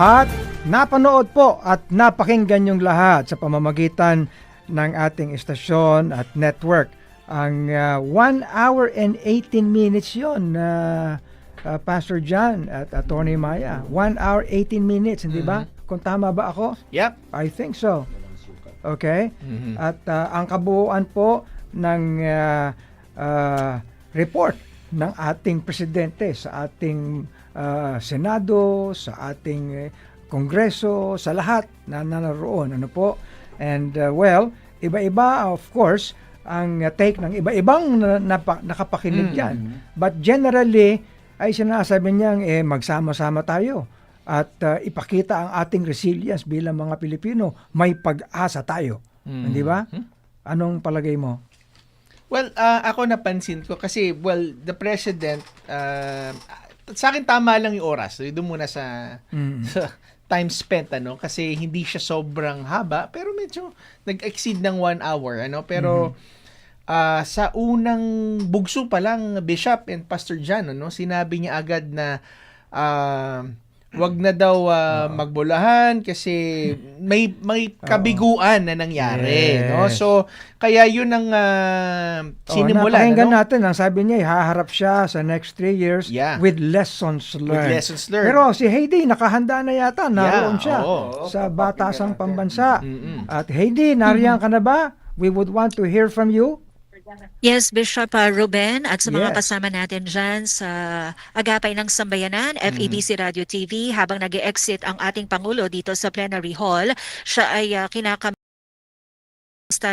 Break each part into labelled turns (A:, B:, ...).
A: At napanood po at napakinggan yung lahat sa pamamagitan ng ating istasyon at network. Ang 1 hour and 18 minutes yon, Pastor John at Attorney Maya. 1 hour 18 minutes, hindi ba? Kung tama ba ako?
B: Yep.
A: I think so. Okay? At ang kabuuan po ng report ng ating presidente sa ating Senado, sa ating Kongreso, sa lahat na naroon. Ano po? And iba-iba, of course, ang take ng iba-ibang nakapakinig dyan. But generally, ay sinasabi niyang magsama-sama tayo at ipakita ang ating resilience bilang mga Pilipino. May pag-asa tayo. Hindi ba? Anong palagay mo?
B: Well, ako napansin ko kasi, the President, sa akin tama lang yung oras. So, doon muna sa time spent, kasi hindi siya sobrang haba, pero medyo nag-exceed ng 1 hour, pero sa unang bugso pa lang, Bishop and Pastor John, sinabi niya agad na wag na daw magbulahan kasi may kabiguan na nangyari, no? So kaya yun ang sinimula,
A: napakinggan natin, ang sabi niya haharap siya sa next 3 years with lessons learned. Pero si Heidi nakahanda na yata, naroon siya sa Batasang Pambansa. At Heidi, nariyan ka na ba? We would want to hear from you.
C: Yes, Bishop Ruben at sa mga kasama natin dyan sa Agapay ng Sambayanan, FEBC Radio TV, habang nag-exit ang ating Pangulo dito sa plenary hall, siya ay kinakamista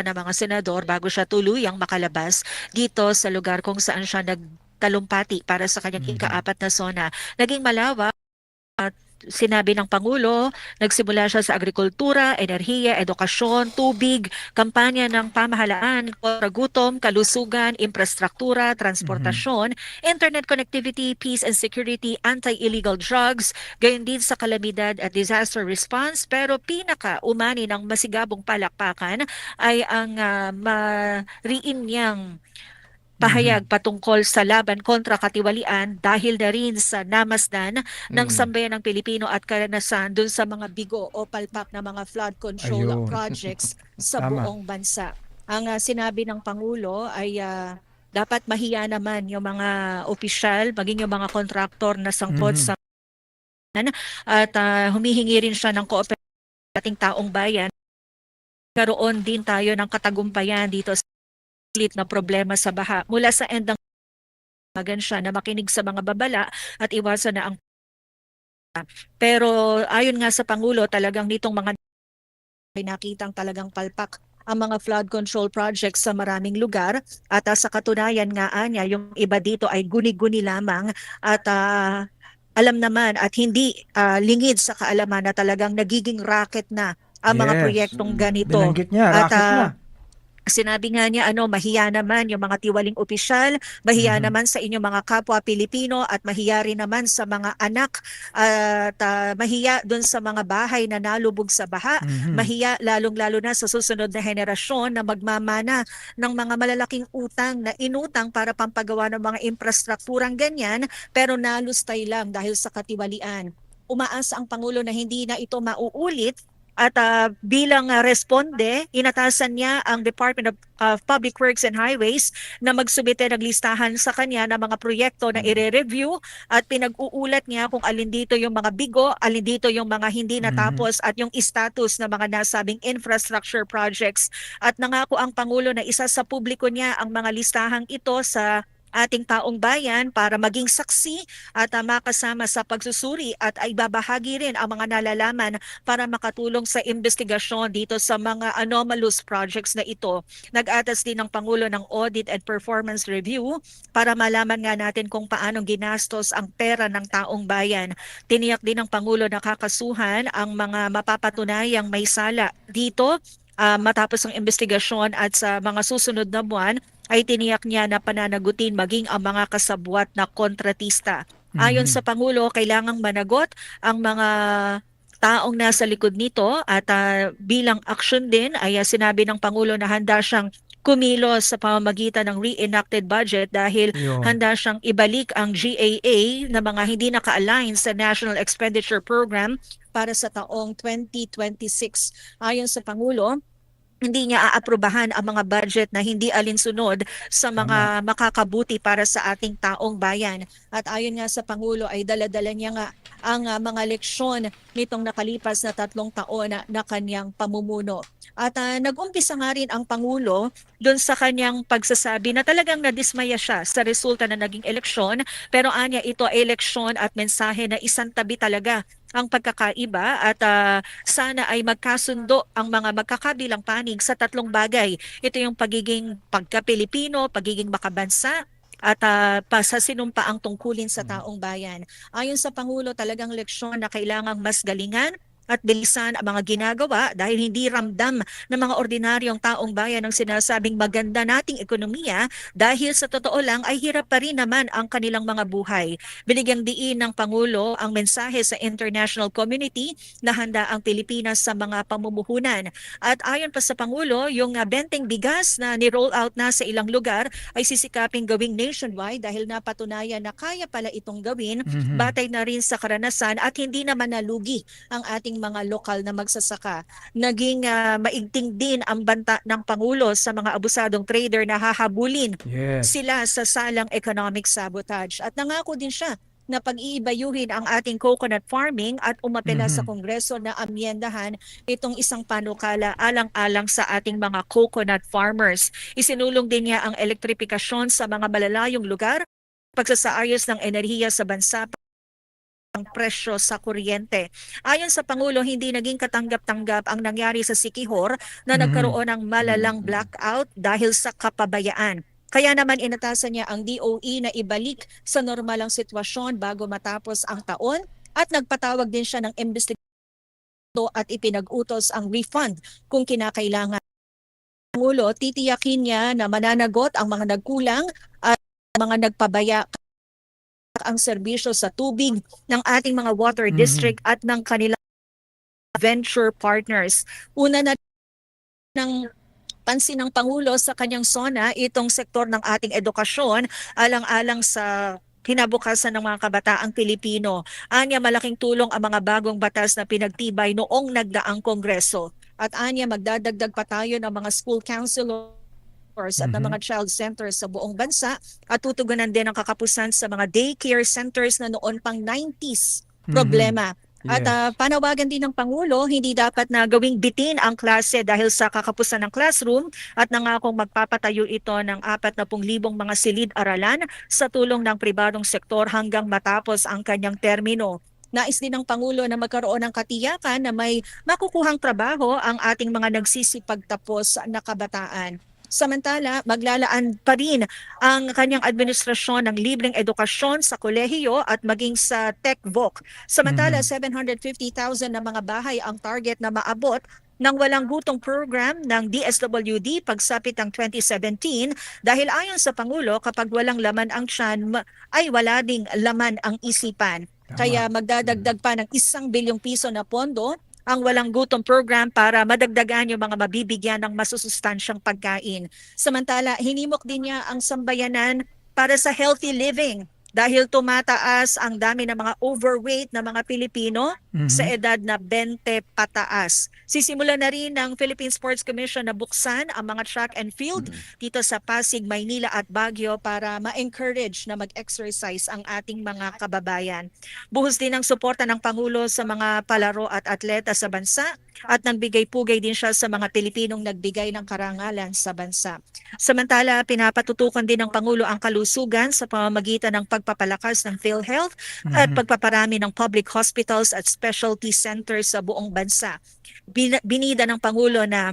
C: ng mga senador bago siya tuluyang makalabas dito sa lugar kung saan siya nagtalumpati para sa kanyang ika-4 na zona. Naging malawak at sinabi ng Pangulo, nagsimula siya sa agrikultura, enerhiya, edukasyon, tubig, kampanya ng pamahalaan, kontra gutom, kalusugan, infrastruktura, transportasyon, internet connectivity, peace and security, anti-illegal drugs, gayon din sa kalamidad at disaster response. Pero pinaka-umani ng masigabong palakpakan ay ang mariin niyang pahayag patungkol sa laban kontra katiwalian dahil na rin sa namasdan ng sambayan ng Pilipino at karanasan dun sa mga bigo o palpak na mga flood control projects sa buong bansa. Ang sinabi ng Pangulo ay dapat mahiya naman yung mga opisyal, maging yung mga kontraktor na sangkot sa at humihingi rin siya ng kooperasyon ating taong bayan. Karoon din tayo ng katagumpayan dito sa na problema sa baha mula sa end ng siya na makinig sa mga babala at iwasan na ang pero ayon nga sa Pangulo talagang nitong mga nakitang talagang palpak ang mga flood control projects sa maraming lugar at sa katunayan nga niya yung iba dito ay guni-guni lamang at alam naman at hindi lingid sa kaalaman na talagang nagiging racket na ang mga proyektong ganito.
A: Binanggit niya, racket na.
C: Sinabi nga niya mahiya naman yung mga tiwaling opisyal, mahiya naman sa inyong mga kapwa Pilipino at mahiya rin naman sa mga anak at mahiya dun sa mga bahay na nalubog sa baha, mahiya lalong-lalo na sa susunod na henerasyon na magmamana ng mga malalaking utang na inutang para pampagawa ng mga infrastrukturang ganyan pero nalustay lang dahil sa katiwalian. Umaasa ang Pangulo na hindi na ito mauulit. At bilang responde, inatasan niya ang Department of Public Works and Highways na magsubite ng listahan sa kanya ng mga proyekto na ire-review at pinag-uulat niya kung alin dito yung mga bigo, alin dito yung mga hindi natapos at yung status ng mga nasabing infrastructure projects. At nangako ang Pangulo na isa sa publiko niya ang mga listahang ito sa ating taong bayan para maging saksi at makasama sa pagsusuri at ay babahagi rin ang mga nalalaman para makatulong sa investigasyon dito sa mga anomalous projects na ito. Nag-atas din ng Pangulo ng Audit and Performance Review para malaman nga natin kung paanong ginastos ang pera ng taong bayan. Tiniyak din ng Pangulo na kakasuhan ang mga mapapatunayang may sala dito matapos ang investigasyon at sa mga susunod na buwan ay tiniyak niya na pananagutin maging ang mga kasabwat na kontratista. Ayon sa Pangulo, kailangang managot ang mga taong nasa likod nito at bilang aksyon din ay sinabi ng Pangulo na handa siyang kumilos sa pamamagitan ng reenacted budget dahil handa siyang ibalik ang GAA na mga hindi naka-align sa National Expenditure Program para sa taong 2026. Ayon sa Pangulo, hindi niya aaprubahan ang mga budget na hindi alinsunod sa
A: Tama.
C: mga makakabuti para sa ating taong bayan. At ayon nga sa Pangulo ay dala-dala niya nga ang mga leksyon nitong nakalipas na 3 taon na kanyang pamumuno. At nag-umpisa nga rin ang Pangulo doon sa kanyang pagsasabi na talagang nadismaya siya sa resulta na naging eleksyon, pero anya ito ay eleksyon at mensahe na isang tabi talaga ang pagkakaiba at sana ay magkasundo ang mga magkakabilang panig sa 3 bagay. Ito yung pagiging pagka-Pilipino, pagiging makabansa, at pasasinumpaang tungkulin sa taong bayan. Ayon sa Pangulo, talagang leksyon na kailangang mas galingan at bilisan ang mga ginagawa dahil hindi ramdam ng mga ordinaryong taong bayan ang sinasabing maganda nating ekonomiya dahil sa totoo lang ay hirap pa rin naman ang kanilang mga buhay. Binigyang diin ng Pangulo ang mensahe sa international community na handa ang Pilipinas sa mga pamumuhunan. At ayon pa sa Pangulo, yung benteng bigas na ni-roll out na sa ilang lugar ay sisikaping gawing nationwide dahil napatunayan na kaya pala itong gawin batay na rin sa karanasan at hindi naman nalugi ang ating mga lokal na magsasaka. Naging maigting din ang banta ng Pangulo sa mga abusadong trader na hahabulin
A: Yes.
C: sila sa salang economic sabotage. At nangako din siya na pag-iibayuhin ang ating coconut farming at umapela sa Kongreso na amyendahan itong isang panukala alang-alang sa ating mga coconut farmers. Isinulong din niya ang elektrifikasyon sa mga malalayong lugar, pagsasaayos ng enerhiya sa bansa, ang presyo sa kuryente. Ayon sa Pangulo, hindi naging katanggap-tanggap ang nangyari sa Siquijor na nagkaroon ng malalang blackout dahil sa kapabayaan. Kaya naman inatasan niya ang DOE na ibalik sa normalang sitwasyon bago matapos ang taon at nagpatawag din siya ng investigasyon at ipinag-utos ang refund kung kinakailangan. Pangulo, titiyakin niya na mananagot ang mga nagkulang at mga nagpabaya ang serbisyo sa tubig ng ating mga water district at ng kanilang venture partners. Una na ng pansin ng Pangulo sa kanyang SONA itong sektor ng ating edukasyon alang-alang sa kinabukasan ng mga kabataang Pilipino. Anya malaking tulong ang mga bagong batas na pinagtibay noong nagdaang Kongreso. At anya magdadagdag pa tayo ng mga school counselors at ng mga child centers sa buong bansa at tutugunan din ang kakapusan sa mga daycare centers na noon pang 90s problema. At
A: Yes.
C: panawagan din ng Pangulo, hindi dapat na gawing bitin ang klase dahil sa kakapusan ng classroom at nangakong magpapatayo ito ng 40,000 mga silid-aralan sa tulong ng pribadong sektor hanggang matapos ang kanyang termino. Nais din ng Pangulo na magkaroon ng katiyakan na may makukuhang trabaho ang ating mga nagsisipagtapos na kabataan. Samantala, maglalaan pa rin ang kanyang administrasyon ng libreng edukasyon sa kolehiyo at maging sa TechVoc. Samantala, 750,000 na mga bahay ang target na maabot ng walang gutong program ng DSWD pagsapit ng 2017 dahil ayon sa Pangulo, kapag walang laman ang tiyan, ay wala ding laman ang isipan.
A: Tama.
C: Kaya magdadagdag pa ng 1 bilyong piso na pondo ang walang gutom program para madagdagan yung mga mabibigyan ng masusustansyang pagkain. Samantala, hinimok din niya ang sambayanan para sa healthy living dahil tumataas ang dami ng mga overweight na mga Pilipino sa edad na 20 pataas. Sisimula na rin ng Philippine Sports Commission na buksan ang mga track and field dito sa Pasig, Maynila at Baguio para ma-encourage na mag-exercise ang ating mga kababayan. Buhos din ang suporta ng Pangulo sa mga palaro at atleta sa bansa at nagbigay-pugay din siya sa mga Pilipinong nagbigay ng karangalan sa bansa. Samantala, pinapatutukan din ng Pangulo ang kalusugan sa pamamagitan ng pagpapalakas ng PhilHealth at pagpaparami ng public hospitals at specialty centers sa buong bansa. Binida ng Pangulo na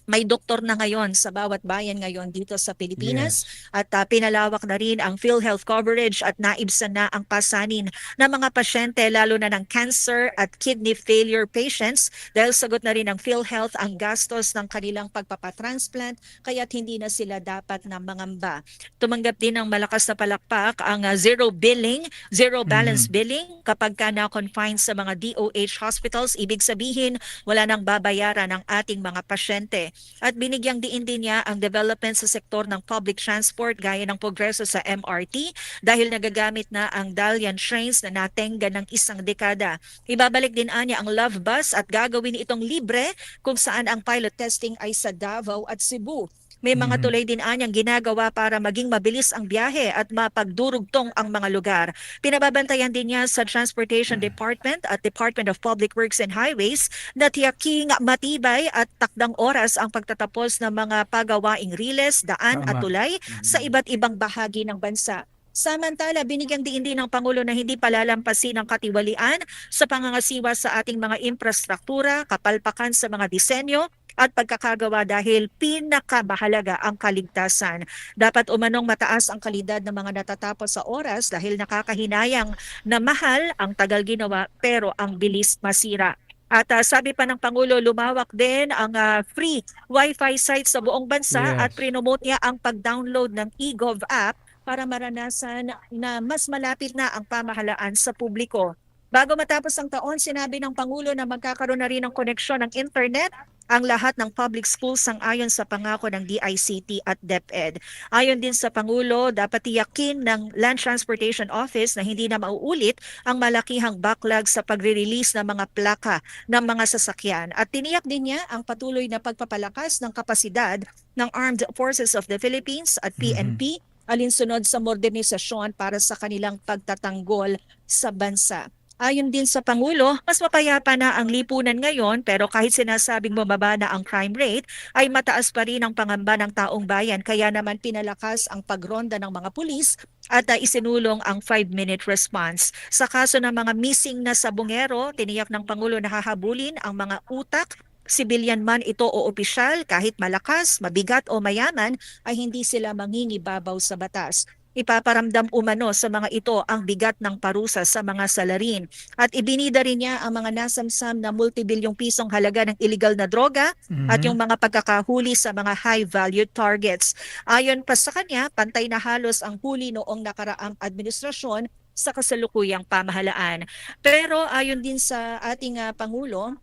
C: may doktor na ngayon sa bawat bayan ngayon dito sa Pilipinas at pinalawak na rin ang PhilHealth coverage at naibsan na ang pasanin ng mga pasyente lalo na ng cancer at kidney failure patients dahil sagot na rin ng PhilHealth ang gastos ng kanilang pagpapatransplant kaya't hindi na sila dapat na mangamba. Tumanggap din ng malakas na palakpak ang zero billing, zero balance billing kapag ka na-confined sa mga DOH hospitals. Ibig sabihin wala nang babayaran ng ating mga pasyente. At binigyang diin din niya ang development sa sektor ng public transport gaya ng progreso sa MRT dahil nagagamit na ang Dalian trains na natengga ng isang dekada. Ibabalik din niya ang Love Bus at gagawin itong libre kung saan ang pilot testing ay sa Davao at Cebu. May mga tulay din anyang ginagawa para maging mabilis ang biyahe at mapagdurugtong ang mga lugar. Pinababantayan din niya sa Transportation Department at Department of Public Works and Highways na tiyaking matibay at takdang oras ang pagtatapos ng mga pagawaing riles, daan at
A: Tama.
C: tulay sa iba't ibang bahagi ng bansa. Samantala, binigyang diin din ng Pangulo na hindi palalampasin ang katiwalian sa pangangasiwa sa ating mga infrastruktura, kapalpakan sa mga disenyo, at pagkakagawa dahil pinakamahalaga ang kaligtasan. Dapat umanong mataas ang kalidad ng mga natatapos sa oras dahil nakakahinayang na mahal ang tagal ginawa pero ang bilis masira. At sabi pa ng Pangulo, lumawak din ang free Wi-Fi sites sa buong bansa at
A: Yes.
C: prinomote niya ang pag-download ng eGov app para maranasan na mas malapit na ang pamahalaan sa publiko. Bago matapos ang taon, sinabi ng Pangulo na magkakaroon na rin ng koneksyon ng internet ang lahat ng public schools sang-ayon sa pangako ng DICT at DepEd. Ayon din sa Pangulo, dapat tiyakin ng Land Transportation Office na hindi na mauulit ang malakihang backlog sa pagre-release ng mga plaka ng mga sasakyan. At tiniyak din niya ang patuloy na pagpapalakas ng kapasidad ng Armed Forces of the Philippines at PNP alinsunod sa modernisasyon para sa kanilang pagtatanggol sa bansa. Ayon din sa Pangulo, mas mapayapa na ang lipunan ngayon pero kahit sinasabing bumaba na ang crime rate, ay mataas pa rin ang pangamba ng taong bayan. Kaya naman pinalakas ang pagronda ng mga pulis at isinulong ang 5-minute response. Sa kaso ng mga missing na sabungero, tiniyak ng Pangulo na hahabulin ang mga utak, sibilyan man ito o opisyal, kahit malakas, mabigat o mayaman, ay hindi sila mangingibabaw sa batas. Ipaparamdam umano sa mga ito ang bigat ng parusa sa mga salarin. At ibinida rin niya ang mga nasamsam na multibilyong pisong halaga ng illegal na droga at yung mga pagkakahuli sa mga high-value targets. Ayon pa sa kanya, pantay na halos ang huli noong nakaraang administrasyon sa kasalukuyang pamahalaan. Pero ayon din sa ating Pangulo,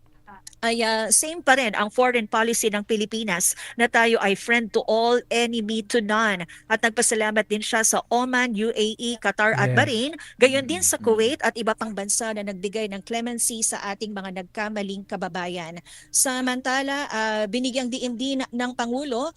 C: ay same pa rin ang foreign policy ng Pilipinas na tayo ay friend to all, enemy to none. At nagpasalamat din siya sa Oman, UAE, Qatar at
A: Yes.
C: Bahrain, gayon din sa Kuwait at iba pang bansa na nagbigay ng clemency sa ating mga nagkamaling kababayan. Samantala, binigyang diin din ng Pangulo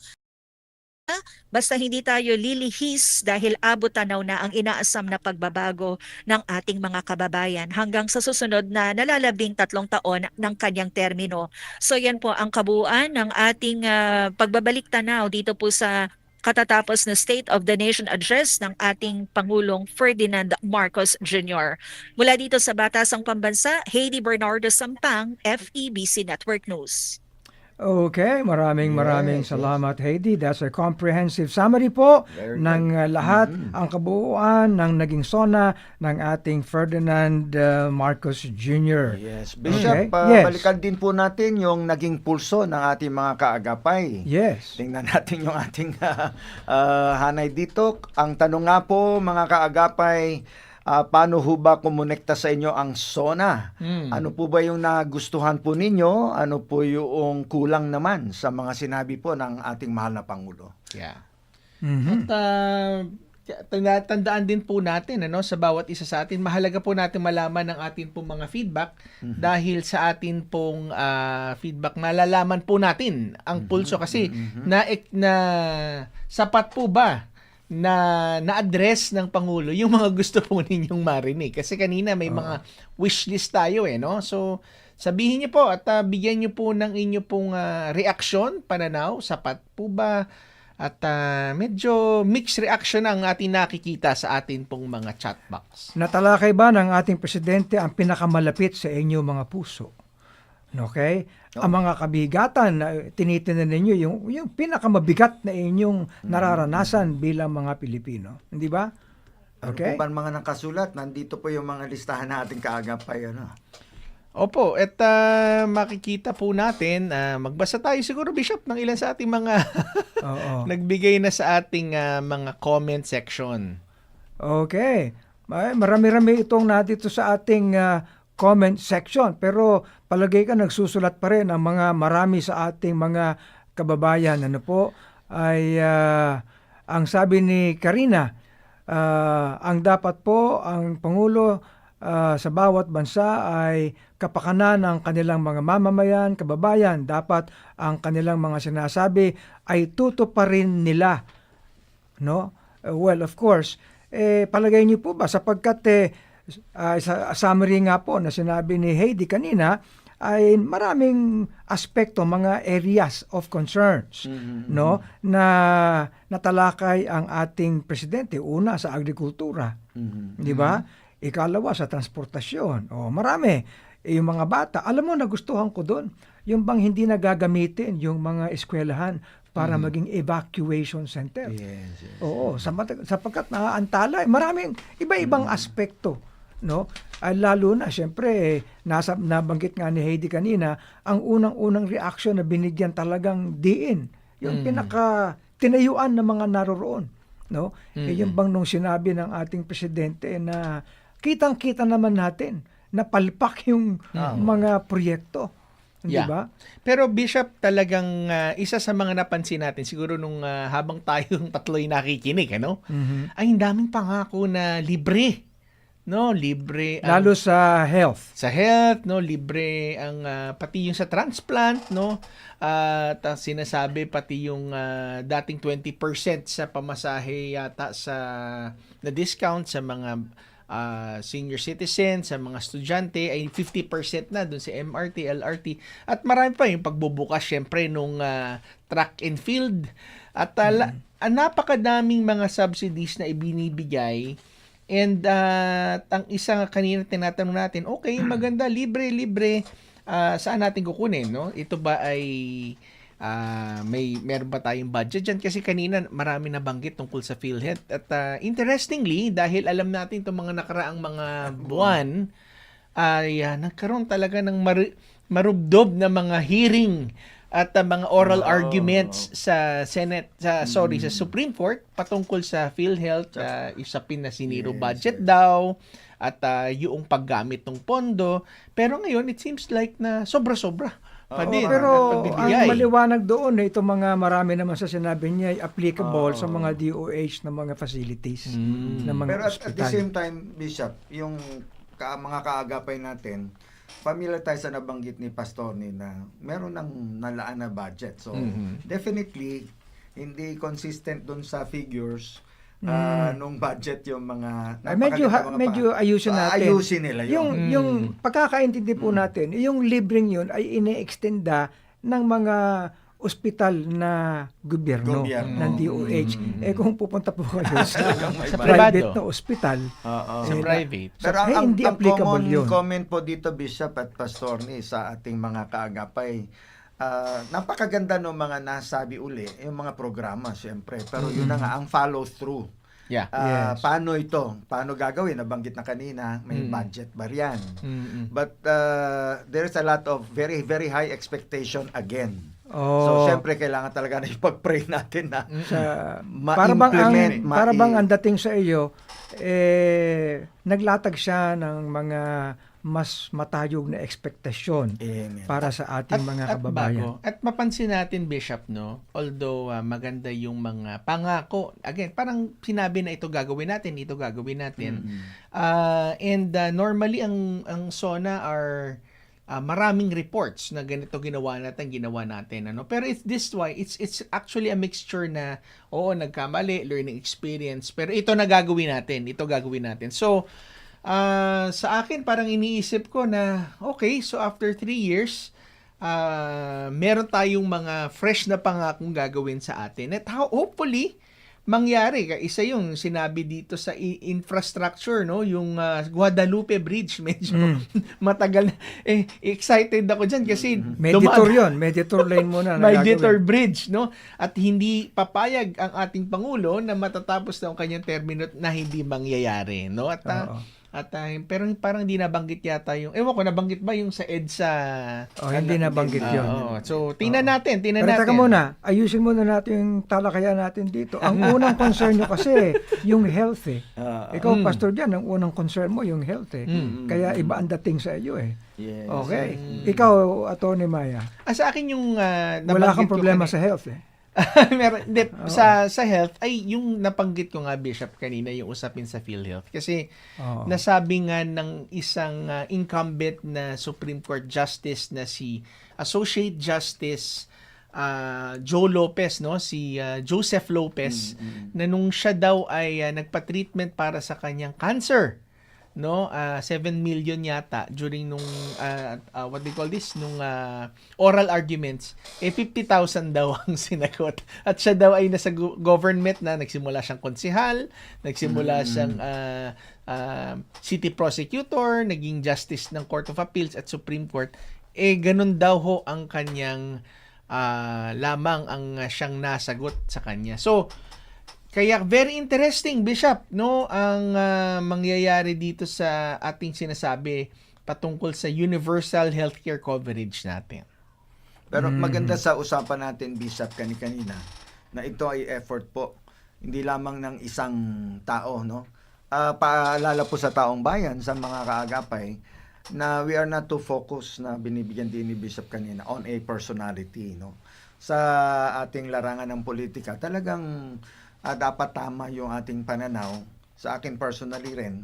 C: basta hindi tayo lilihis dahil abot tanaw na ang inaasam na pagbabago ng ating mga kababayan hanggang sa susunod na nalalabing 3 taon ng kanyang termino. So yan po ang kabuuan ng ating pagbabalik tanaw dito po sa katatapos na State of the Nation Address ng ating Pangulong Ferdinand Marcos Jr. Mula dito sa Batasang Pambansa, Heidi Bernardo Sampang, FEBC Network News.
A: Okay, maraming
D: Yes,
A: salamat, Heidi. That's a comprehensive summary po
D: Very
A: ng lahat, ang kabuuan ng naging SONA ng ating Ferdinand Marcos Jr.
D: Yes. Bishop,
A: Okay. Yes.
D: balikan din po natin yung naging pulso ng ating mga kaagapay.
A: Yes.
D: Tingnan natin yung ating hanay dito. Ang tanong nga po, mga kaagapay, paano ho ba kumonekta sa inyo ang SONA? Ano po ba yung nagustuhan po ninyo? Ano po yung kulang naman sa mga sinabi po ng ating mahal na Pangulo?
B: Yeah.
A: Mhm.
B: At tandaan din po natin sa bawat isa sa atin, mahalaga po natin malaman ang atin pong mga feedback dahil sa atin pong feedback malalaman po natin ang pulso kasi na sapat po ba na na-address ng Pangulo yung mga gusto po ninyong marinig. Kasi kanina may mga wish list tayo no? So, sabihin niyo po at bigyan niyo po ng inyo pong reaksyon, pananaw, sapat po ba? At medyo mixed reaction ang ating nakikita sa atin pong mga chat box.
A: Natalakay ba ng ating presidente ang pinakamalapit sa inyo mga puso? Okay? Ang mga kabigatan na tinitinan ninyo, yung pinakamabigat na inyong nararanasan bilang mga Pilipino. Hindi ba? Okay?
D: Ano po ba ang mga nakasulat? Nandito po yung mga listahan na ating kaagapay.
B: Opo, at makikita po natin, magbasa tayo siguro, Bishop, ng ilan sa ating mga
A: Oo.
B: nagbigay na sa ating mga comment section.
A: Okay. Marami-rami itong nandito sa ating comment section. Pero palagay ka nagsusulat pa rin ang mga marami sa ating mga kababayan, ano po, ay ang sabi ni Karina, ang dapat po ang Pangulo sa bawat bansa ay kapakanan ng kanilang mga mamamayan, kababayan. Dapat ang kanilang mga sinasabi ay tutuparin nila, no? Well, of course, palagay niyo po ba sapagkat sa summary nga po na sinabi ni Heidi kanina, ay maraming aspekto, mga areas of concerns, no, na natalakay ang ating presidente. Una sa agrikultura, di ba? Ikalawa sa transportasyon. Marami. Yung mga bata, alam mo, nagustuhan ko doon, yung bang hindi na gagamitin yung mga eskwelahan para maging evacuation center.
D: Yes.
A: Oo, sapagkat naaantala, maraming iba-ibang aspekto, no? Lalo na siyempre nabanggit nga ni Heidi kanina, ang unang-unang reaction na binigyan talagang diin, yung pinaka tinayuan ng mga naroroon, no? Yung bang nung sinabi ng ating presidente na kitang-kita naman natin na palpak yung mga proyekto. Di ba?
B: Pero Bishop, talagang isa sa mga napansin natin siguro nung habang tayong tatlo'y nakikinig, ano? Ay ang daming pangako na libre. No, libre
A: Lalo sa health.
B: sa health, no, libre ang pati yung sa transplant, no. At sinasabi pati yung dating 20% sa pamasahe yata sa na discount sa mga senior citizen, sa mga estudyante ay 50% na dun sa MRT, LRT. At marami pa yung pagbubukas syempre nung track and field. At napakadaming mga subsidies na ibinibigay. And ang isang kanina tinatanong natin, okay, maganda, libre, saan natin kukunin, no? Ito ba ay meron ba tayong budget dyan? Kasi kanina marami nabanggit tungkol sa PhilHealth. At interestingly, dahil alam natin itong mga nakaraang mga buwan, ay nagkaroon talaga ng marubdob na mga hearing at mga oral arguments sa Senate, sa Supreme Court patungkol sa PhilHealth, isapin na siniro budget daw at yung paggamit ng pondo. Pero ngayon, it seems like na sobra-sobra.
A: Pero ang maliwanag doon, itong mga marami naman sa sinabi niya ay applicable sa mga DOH na mga facilities, na mga
D: Pero at the
A: ospital.
D: same time, Bishop, yung mga kaagapay natin, familiar tayo sa nabanggit ni Pastor ni na meron ng nalaan na budget. So, definitely, hindi consistent dun sa figures nung budget yung mga
A: medyo ayusin natin.
D: Ayusin nila yun.
A: Yung pagkakaintindi po natin, yung libreng yun ay ine-extenda ng mga ospital na gobyerno ng DOH. Kung pupunta po kayo sa private na ospital,
B: sa private.
D: Pero
A: hindi
D: ang
A: applicable
D: common
A: yun.
D: comment po dito, Bishop at Pastor ni sa ating mga kaagapay, napakaganda ng mga nasabi uli, yung mga programa, syempre. Pero yun na nga, ang follow-through.
B: Yeah.
A: Yes.
D: Paano ito? Paano gagawin? Nabanggit na kanina, may budget ba yan? But there's a lot of very, very high expectation again. So, syempre, kailangan talaga na ipag-pray natin na
A: ma-implement. Para bang ang dating sa iyo, naglatag siya ng mga mas matayog na ekspektasyon para sa ating mga kababayan.
B: At mapansin natin, Bishop, no, although maganda yung mga pangako, again, parang sinabi na ito gagawin natin. And normally, ang SONA are maraming reports na ganito ginawa natin. Ano? Pero it's actually a mixture na, nagkamali, learning experience, pero ito na gagawin natin. So, sa akin, parang iniisip ko na, okay, so after 3 years, meron tayong mga fresh na pangakong gagawin sa atin. At hopefully, mangyari. Isa yung sinabi dito sa infrastructure, no? Yung Guadalupe Bridge, medyo matagal na. Excited ako dyan kasi
A: Mediator lane muna.
B: Mediator Bridge, no? At hindi papayag ang ating Pangulo na matatapos na ang kanyang termino na hindi mangyayari, no? At At pero parang hindi nabanggit yata yung, ewan ko, nabanggit ba yung sa EDSA?
A: Hindi nabanggit yun.
B: So, tingnan natin.
A: Pero teka muna, ayusin muna natin yung talakayan natin dito. Ang unang concern nyo kasi, yung health eh. Ikaw, Pastor Jan, ang unang concern mo, yung health eh. Kaya iba ang dating sa iyo eh.
D: Yes.
A: Okay. Ikaw, Atty. Maya,
B: Sa akin yung
A: wala kang
B: nabanggit ko
A: problema
B: kanina-
A: sa health eh.
B: Meron, hindi, sa health, ay yung napanggit ko nga, Bishop, kanina, yung usapin sa PhilHealth. Kasi
A: Oo.
B: nasabi nga ng isang incumbent na Supreme Court Justice na si Associate Justice Joe Lopez, no, si Joseph Lopez, na nung siya daw ay nagpa-treatment para sa kanyang cancer, no, 7 million yata during nung what they call this, nung oral arguments, 50,000 daw ang sinagot. At siya daw ay nasa government na, nagsimula siyang konsehal, nagsimula siyang city prosecutor, naging justice ng Court of Appeals at Supreme Court. Ganun daw ho ang kanyang lamang ang siyang nasagot sa kanya. So, kaya very interesting, Bishop, no, ang mangyayari dito sa ating sinasabi patungkol sa universal healthcare coverage natin.
D: Pero maganda sa usapan natin, Bishop, kanina na ito ay effort po, hindi lamang ng isang tao, no? Paalala po sa taong bayan, sa mga kaagapay, na we are not too focused na binibigyan din ni Bishop kanina on a personality, no? Sa ating larangan ng politika, talagang dapat tama yung ating pananaw. Sa akin personally rin,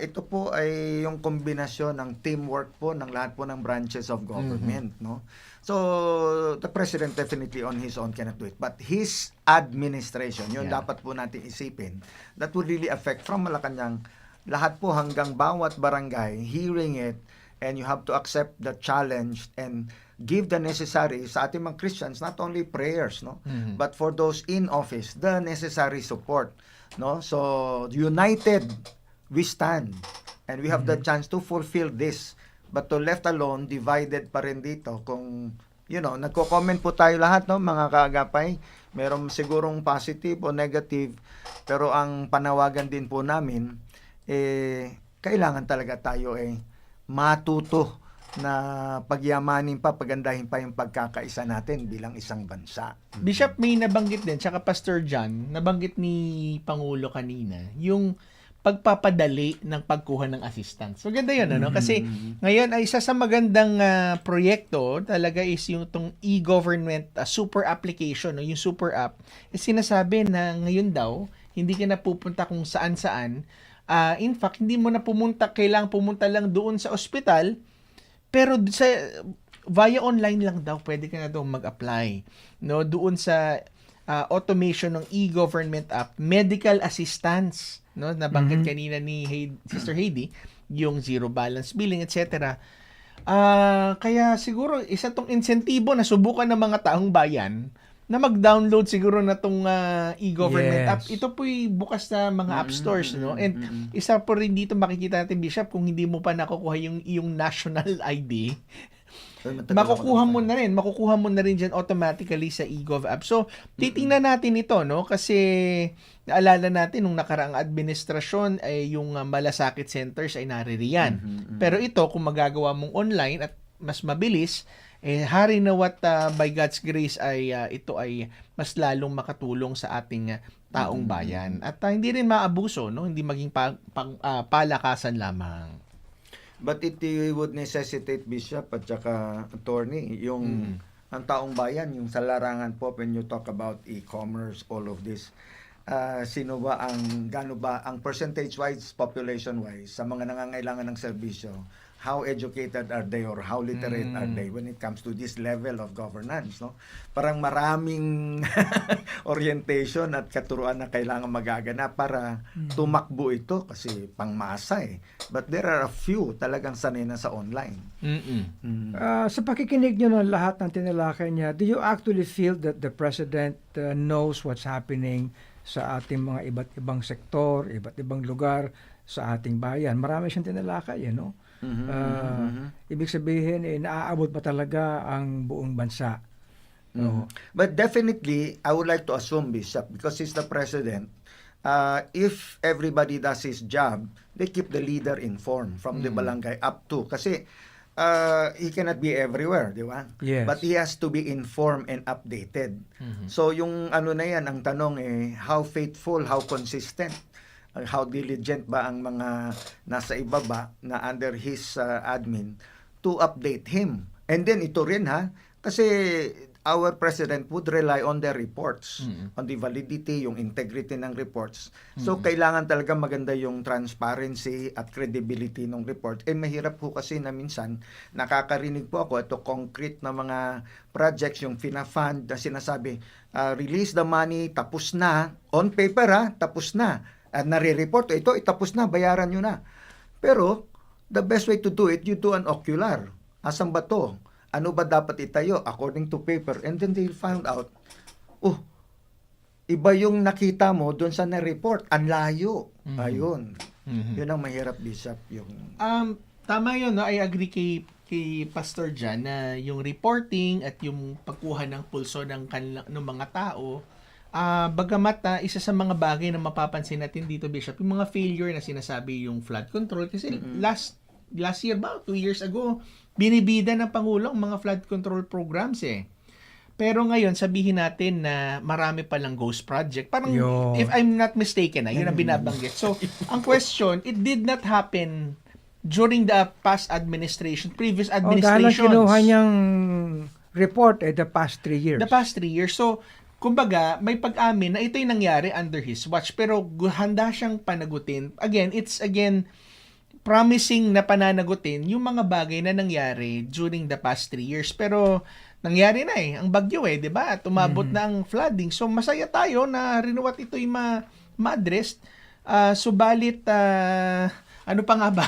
D: ito po ay yung kombinasyon ng teamwork po ng lahat po ng branches of government, no? So, the president definitely on his own cannot do it. But his administration, yun dapat po natin isipin, that will really affect from Malacanang, lahat po hanggang bawat barangay, hearing it, and you have to accept the challenge and give the necessary sa ating mga Christians, not only prayers, no, but for those in office, the necessary support, no. So united we stand, and we have the chance to fulfill this. But to left alone, divided pa rin dito. Kung nagko-comment po tayo lahat, no, mga kaagapay, meron sigurong positive o negative, pero ang panawagan din po namin, kailangan talaga tayo matuto na pagyamanin pa, pagandahin pa yung pagkakaisa natin bilang isang bansa.
B: Bishop, may nabanggit din, tsaka Pastor John, nabanggit ni Pangulo kanina, yung pagpapadali ng pagkuha ng assistance. So, ganda yun, ano? Kasi ngayon ay isa sa magandang proyekto talaga is yung tong e-government super application, no? Yung super app. Sinasabi na ngayon daw, hindi ka na pupunta kung saan-saan. In fact, hindi mo na kailangang pumunta lang doon sa ospital, pero via online lang daw, pwede ka na daw mag-apply. No? Doon sa automation ng e-government app, medical assistance, no? Nabanggit kanina ni Sister Heidi, yung zero balance billing, etc. Kaya siguro, isa tong insentibo na subukan ng mga taong bayan na mag-download siguro na tong e-government app. Ito po'y bukas na mga app stores, no? And isa po rin dito makikita natin, Bishop, kung hindi mo pa nakukuha yung national ID, makukuha mo na rin dyan automatically sa e-gov app. So, titingnan natin ito, no? Kasi naalala natin nung nakaraang administrasyon ay yung malasakit centers ay naririyan. Pero ito, kung magagawa mong online at mas mabilis, hari na what by God's grace ay ito ay mas lalong makatulong sa ating taong bayan. At hindi rin maabuso, no? Hindi maging palakasan lamang.
D: But it would necessitate, Bishop at saka attorney, yung ang taong bayan, yung sa larangan po, when you talk about e-commerce, all of this, gaano ba ang percentage-wise, population-wise, sa mga nangangailangan ng serbisyo, how educated are they or how literate are they when it comes to this level of governance, no? Parang maraming orientation at katuruan na kailangan magaganap para tumakbo ito kasi pangmasa But there are a few talagang sanay na sa online.
A: Sa pakikinig nyo ng lahat ng tinalakay niya, do you actually feel that the President knows what's happening sa ating mga iba't ibang sektor, iba't ibang lugar sa ating bayan? Marami siyang tinalakay, no? Ibig sabihin, naaabot pa talaga ang buong bansa. No?
D: But definitely, I would like to assume, Bishop, because he's the President, if everybody does his job, they keep the leader informed from the barangay up to. Kasi he cannot be everywhere, di ba?
A: Yes.
D: But he has to be informed and updated. So yung ano na yan, ang tanong how faithful, how consistent, how diligent ba ang mga nasa ibaba na under his admin to update him. And then ito rin kasi our president would rely on their reports, on the validity, yung integrity ng reports. So, kailangan talaga maganda yung transparency at credibility ng report. Mahirap po kasi na minsan, nakakarinig po ako, ito concrete na mga projects, yung fina-fund na sinasabi, release the money, tapos na, on paper tapos na. At nare-report, ito, tapos na, bayaran nyo na. Pero, the best way to do it, you do an ocular. Asan ba to? Ano ba dapat itayo according to paper? And then they found out, iba yung nakita mo doon sa na-report. Ang layo. Ayun. Yun ang mahirap, Bishop. Yung...
B: Tama yun, no? I agree kay Pastor Jan na yung reporting at yung pagkuha ng pulso ng mga tao, bagamat isa sa mga bagay na mapapansin natin dito, Bishop, yung mga failure na sinasabi yung flood control. Kasi last year ba, 2 years ago, binibida ng Pangulo ang mga flood control programs Pero ngayon, sabihin natin na marami palang ghost project. Parang, if I'm not mistaken, yun ang binabanggit. So, ang question, it did not happen during the past administration, previous administrations.
A: Dahil kinuha niyang report the past 3 years.
B: The past 3 years. So, kumbaga, may pag-amin na ito yung nangyari under his watch. Pero handa siyang panagutin. It's promising na pananagutin yung mga bagay na nangyari during the past 3 years. Pero nangyari na ang bagyo 'di ba? At umabot na ang flooding. So masaya tayo na rinuwat ito yung ma-address. Subalit ano pa nga ba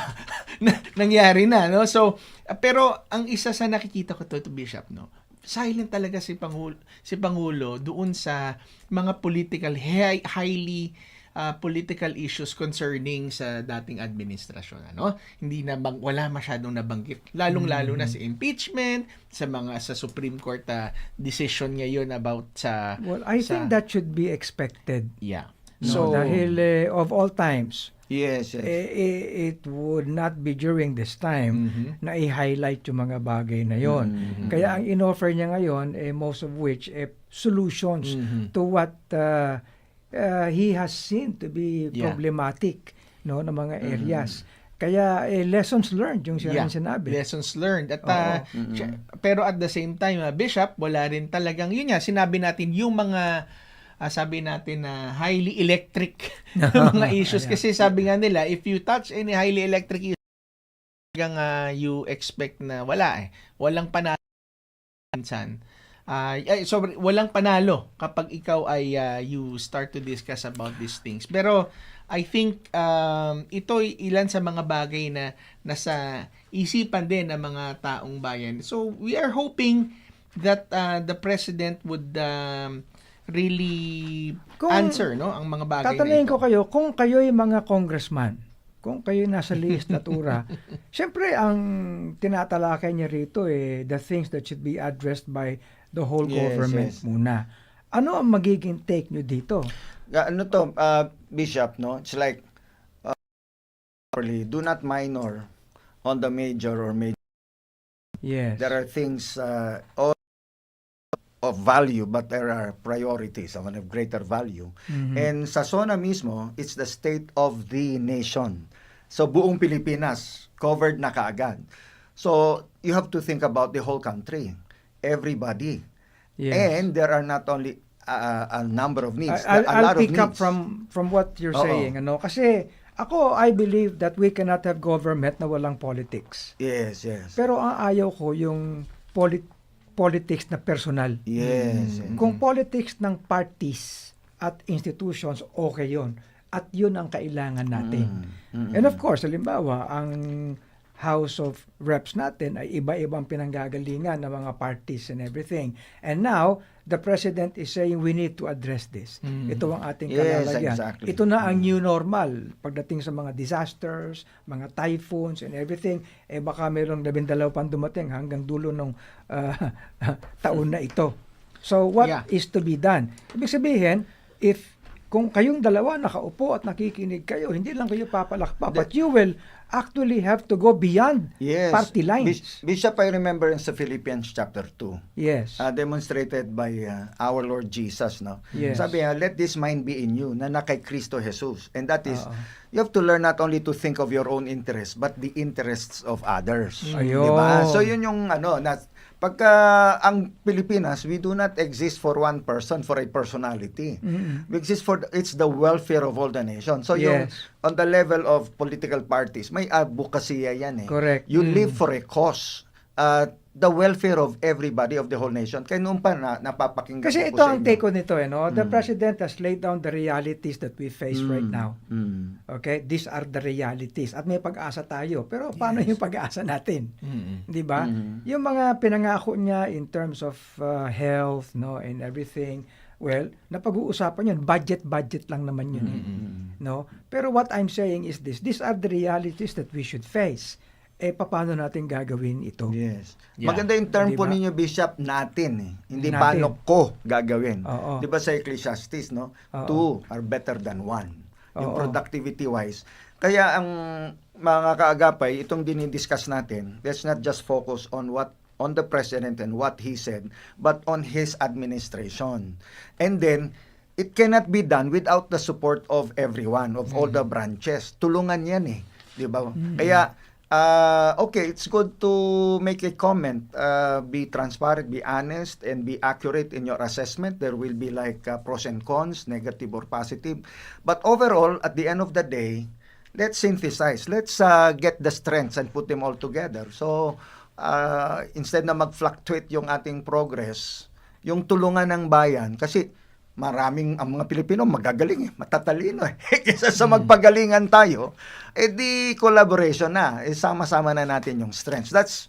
B: nangyari na, no? So pero ang isa sa nakikita ko to Bishop, no? Silent talaga si Pangulo doon sa mga highly political issues concerning sa dating administrasyon, hindi wala masyadong nabanggit, lalong-lalo na sa impeachment, sa Supreme Court decision ngayon about sa
A: I think that should be expected.
B: Yeah.
A: So dahil of all times,
D: yes.
A: It would not be during this time na i-highlight yung mga bagay na yon. Kaya ang in-offer niya ngayon, most of which solutions to what he has seen to be problematic na mga areas. Kaya lessons learned yung sinabi.
B: Lessons learned. At pero at the same time, Bishop, wala rin talagang yun sinabi natin yung mga sabi natin na highly electric mga issues. Kasi sabi nga nila, if you touch any highly electric issues, you expect na walang panalo minsan. Walang panalo kapag ikaw ay you start to discuss about these things. Pero I think ito ilan sa mga bagay na nasa isipan din ng mga taong bayan. So we are hoping that the president would really answer ang mga bagay na ito.
A: Tatanungin ko kayo, kung kayo yung mga congressman, kung kayo nasa legislatura, syempre ang tinatalakay niya rito the things that should be addressed by the whole government muna. Ano ang magiging take nyo dito?
D: Bishop, it's like do not minor on the major or major.
A: Yes.
D: There are things of value, but there are priorities of greater value. And sa SONA mismo, it's the state of the nation. So buong Pilipinas, covered na kaagad. So you have to think about the whole country. Everybody. Yes. And there are not only a number of needs.
A: I'll pick up from what you're saying. Kasi ako, I believe that we cannot have government na walang politics.
D: Yes.
A: Pero ang ayaw ko yung politics na personal.
D: Yes.
A: Kung politics ng parties at institutions, okay yun. At yun ang kailangan natin. And of course, halimbawa, ang House of Reps natin ay iba-ibang pinanggagalingan ng mga parties and everything. And now, the President is saying we need to address this. Ito ang ating kalalagyan.
D: Exactly.
A: Ito na ang new normal. Pagdating sa mga disasters, mga typhoons and everything, baka mayroong 12 pang dumating hanggang dulo ng taon na ito. So what is to be done? Ibig sabihin, if kung kayong dalawa nakaupo at nakikinig kayo, hindi lang kayo papalakpak, but you will actually have to go beyond
D: Yes.
A: party lines.
D: Bishop, I remember in sa Philippians chapter 2,
A: Yes.
D: demonstrated by our Lord Jesus, no?
A: Yes.
D: Sabi niya, let this mind be in you, na kay Kristo Jesus. And that is,
A: Oo.
D: you have to learn not only to think of your own interests, but the interests of others.
A: Ayun.
D: Diba? So yun yung pagka ang Pilipinas, we do not exist for one person, for a personality. We exist for, it's the welfare of all the nation. So yung,
A: Yes.
D: on the level of political parties, may advocacy yan eh.
A: Correct.
D: You live for a cause. The welfare of everybody, of the whole nation. Kaya noon pa napapakinggan
A: Kasi
D: ko
A: ito
D: sa
A: ang
D: inyo.
A: take ko nito, no? The President has laid down the realities that we face right now.
D: Mm.
A: Okay? These are the realities. At may pag-asa tayo. Pero paano yung pag-asa natin? Di ba? Yung mga pinangako niya in terms of health, no, and everything, well, napag-uusapan yun. Budget lang naman yun. No? Pero what I'm saying is this. These are the realities that we should face. Paano natin gagawin ito?
D: Yes.
B: Yeah.
D: Maganda yung term po
A: Diba?
D: ninyo, Bishop, natin eh. Hindi
A: Natin.
D: paano ko gagawin.
A: Oo.
D: Di ba sa Ecclesiastes, no?
A: Oo.
D: Two are better than one. Yung
A: Oo.
D: productivity-wise. Kaya ang mga kaagapay, itong dinidiscuss natin, let's not just focus on the President and what he said, but on his administration. And then, it cannot be done without the support of everyone, of all the branches. Tulungan yan eh. Di ba? Kaya, okay, it's good to make a comment. Be transparent, be honest, and be accurate in your assessment. There will be like pros and cons, negative or positive. But overall, at the end of the day, let's synthesize. Let's get the strengths and put them all together. So, instead na mag-fluctuate yung ating progress, yung tulungan ng bayan, kasi ang mga Pilipino magagaling matatalino Kaysa sa magpagalingan tayo, di collaboration na, sama-sama na natin yung strengths. That's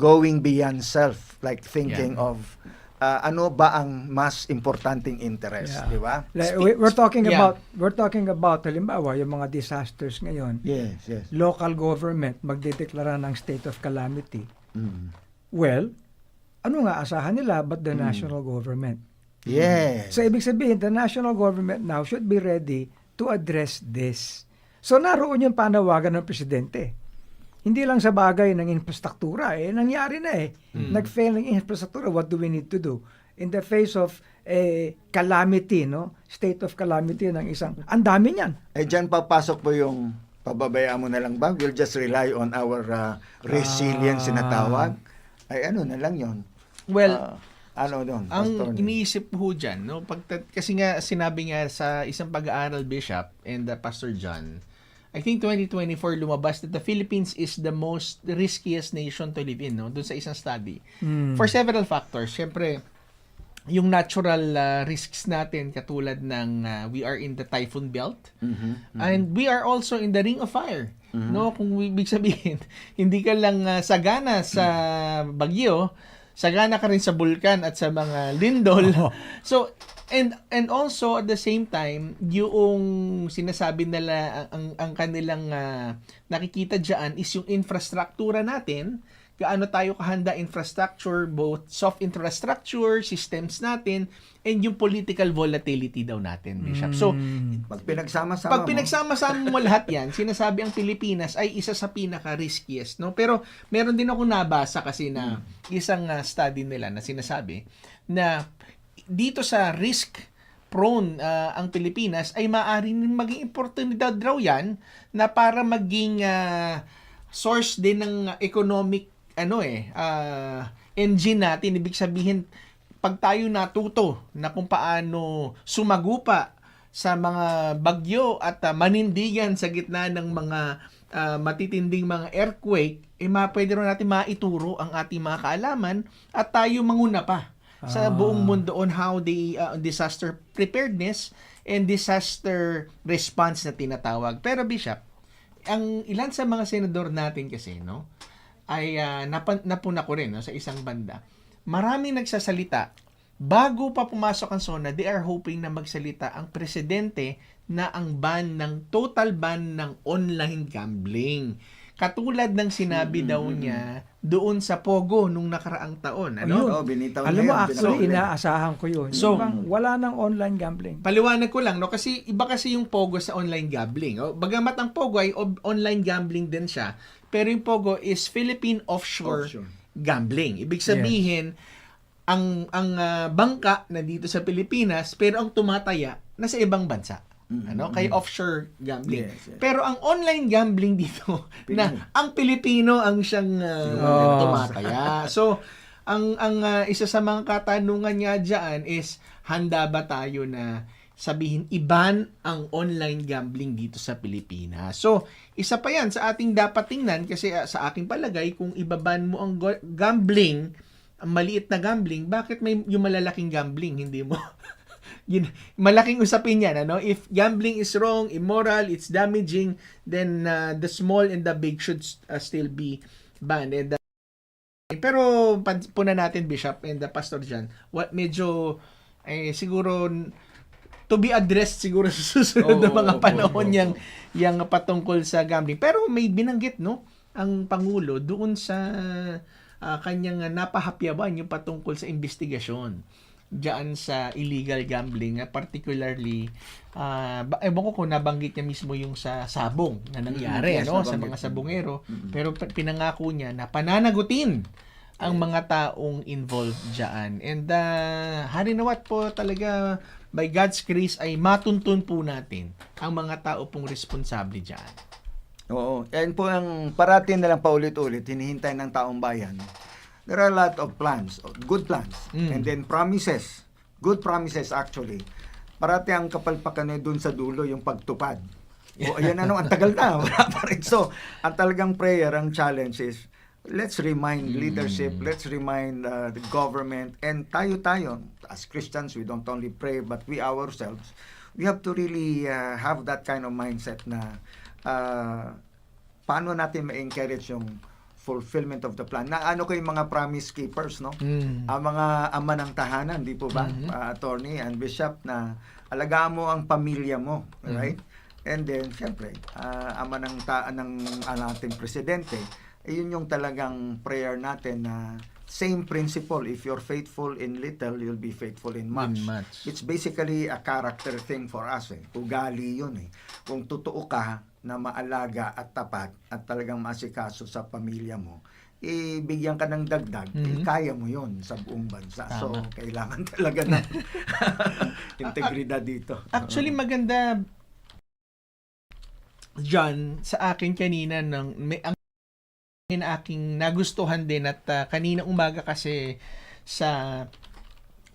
D: going beyond self, like thinking of ano ba ang mas importanteng interest,
A: Yeah.
D: di ba?
A: Like, we're talking
B: Yeah.
A: about halimbawa yung mga disasters ngayon.
D: Yes, yes.
A: Local government magdedeklara ng state of calamity.
D: Mm.
A: Well, ano nga asahan nila but the national government?
D: Yes.
A: So ibig sabihin, the national government now should be ready to address this. So naroon yung panawagan ng presidente. Hindi lang sa bagay ng infrastruktura, nangyari na Nag-fail ng infrastruktura, what do we need to do? In the face of a calamity, no? State of calamity ng isang, ang dami niyan.
D: Dyan papasok po yung pababayaan mo na lang ba? We'll just rely on our resilience na tawag. Ay ano na lang yon.
B: Well,
D: Ano doon?
B: ang
D: Pastor?
B: iniisip po dyan, no? Kasi nga sinabi nga sa isang pag-aaral, Bishop and Pastor John, I think 2024 lumabas that the Philippines is the most riskiest nation to live in, no? Doon sa isang study. For several factors. Siyempre, yung natural risks natin katulad ng we are in the typhoon belt and we are also in the ring of fire. No, kung ibig sabihin, hindi ka lang sagana sa bagyo, sagana ka rin sa bulkan at sa mga lindol. So, and also at the same time, yung sinasabi nila, ang kanilang nakikita dyan is yung infrastruktura natin, gaano tayo kahanda infrastructure, both soft infrastructure, systems natin, and yung political volatility daw natin, Bishop. So,
D: Pag pinagsama-sama
B: pag pinagsama-sama mo lahat yan, sinasabi ang Pilipinas ay isa sa pinaka-riskiest, no? Pero meron din ako nabasa kasi na isang study nila na sinasabi na dito sa risk prone ang Pilipinas ay maaaring maging oportunidad raw yan na para maging source din ng economic engine natin. Ibig sabihin, pag tayo natuto na kung paano sumagupa sa mga bagyo at manindigan sa gitna ng mga matitinding mga earthquake, pwede rin natin maituro ang ating mga kaalaman at tayo manguna pa sa buong mundo on how the disaster preparedness and disaster response na tinatawag. Pero Bishop, ang ilan sa mga senador natin kasi, no, ay napuna ko rin, no, sa isang banda. Maraming nagsasalita, bago pa pumasok ang SONA, they are hoping na magsalita ang presidente na ang total ban ng online gambling. katulad ng sinabi daw niya doon sa Pogo nung nakaraang taon.
A: Ayun.
B: Ano?
D: Binitaw
A: Alam
D: niya
A: mo,
D: yan,
A: actually,
D: binitaw niya.
A: inaasahan ko yun.
B: So-
A: Wala nang online gambling.
B: Paliwanag ko lang, no? Kasi iba kasi yung Pogo sa online gambling. Oh. Bagamat ang Pogo ay online gambling din siya, pero yung Pogo is Philippine Offshore Gambling. Ibig sabihin, ang bangka na dito sa Pilipinas, pero ang tumataya nasa ibang bansa. Ano? Kaya offshore gambling.
D: Yes, yes.
B: Pero ang online gambling dito, na ang Pilipino ang siyang tumataya. So, ang isa sa mga katanungan niya diyan is, handa ba tayo na sabihin iban ang online gambling dito sa Pilipinas? So, isa pa yan sa ating dapat tingnan kasi sa aking palagay, kung ibaban mo ang gambling, ang maliit na gambling, bakit may yung malalaking gambling, hindi mo? Yun, malaking usapin yan, ano? If gambling is wrong, immoral, it's damaging, then the small and the big should still be banned. And pero puna natin, Bishop and the Pastor John, medyo siguro to be addressed siguro sa susunod na mga panahon yang patungkol sa gambling. Pero may binanggit, no, ang Pangulo doon sa kanyang napahapyawan yung patungkol sa investigasyon diyan sa illegal gambling, particularly ewan ko kung nabanggit niya mismo yung sa sabong na nangyari,
D: Yes,
B: ano, sa
D: nabanggit.
B: mga sabongero, pero pinangako niya na pananagutin ang mga taong involved diyan. And harinawat po talaga, by God's grace, ay matuntun po natin ang mga tao pong responsable diyan.
D: Oo. Yan po ang parating na lang paulit-ulit, hinihintay ng taong bayan. There are a lot of plans, good plans, and then promises, good promises actually. Parati ang kapalpakan na dun sa dulo, yung pagtupad. O ayan, ang tagal na, wala pa rin. So, ang talagang prayer, ang challenge is, let's remind leadership, let's remind the government, and tayo, as Christians, we don't only pray, but we ourselves, we have to really have that kind of mindset na paano natin ma-encourage yung fulfillment of the plan. Na ano ko yung mga promise keepers, no? Ang mga ama ng tahanan, di po ba? Attorney and Bishop, na alagaan mo ang pamilya mo, right? And then, syempre, ama ng ating presidente, yun yung talagang prayer natin na same principle. If you're faithful in little, you'll be faithful in much. It's basically a character thing for us. Ugali yun. Kung totoo ka na maalaga at tapat at talagang masikaso sa pamilya mo, bigyan ka ng dagdag, kaya mo yun sa buong bansa.
B: Tama.
D: So, kailangan talaga ng integridad dito.
B: Actually, maganda, John, sa akin kanina, ang aking nagustuhan din at kanina umaga kasi sa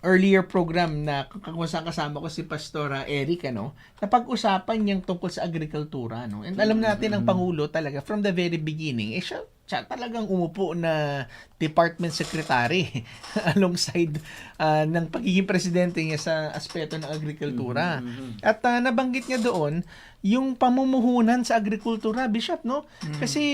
B: earlier program na kung saan kasama ko si Pastora Eric, ano, napag-usapan niyang tungkol sa agrikultura, no? And alam natin ang Pangulo talaga from the very beginning, siya talagang umupo na department secretary alongside ng pagiging presidente niya sa aspeto ng agrikultura. At nabanggit niya doon yung pamumuhunan sa agrikultura, Bishop, no? Kasi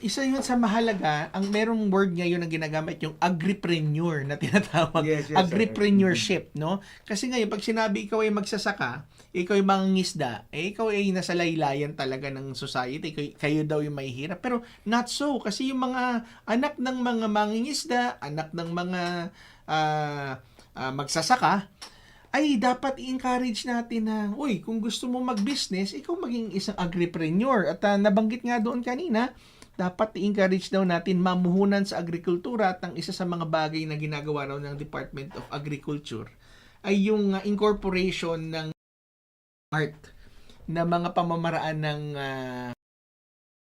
B: isa yun sa mahalaga, ang merong word ngayon na ginagamit, yung agripreneur na tinatawag.
D: Yes,
B: Agripreneurship, no? Kasi ngayon, pag sinabi ikaw ay magsasaka, ikaw ay mangingisda, ikaw ay nasa laylayan talaga ng society, kayo daw yung may hirap. Pero not so, kasi yung mga anak ng mga mangingisda, anak ng mga magsasaka, ay dapat i-encourage natin na, uy, kung gusto mo mag-business, ikaw maging isang agripreneur. At nabanggit nga doon kanina, dapat i-encourage daw natin mamuhunan sa agrikultura, at ang isa sa mga bagay na ginagawa raw ng Department of Agriculture ay yung incorporation ng art na mga pamamaraan ng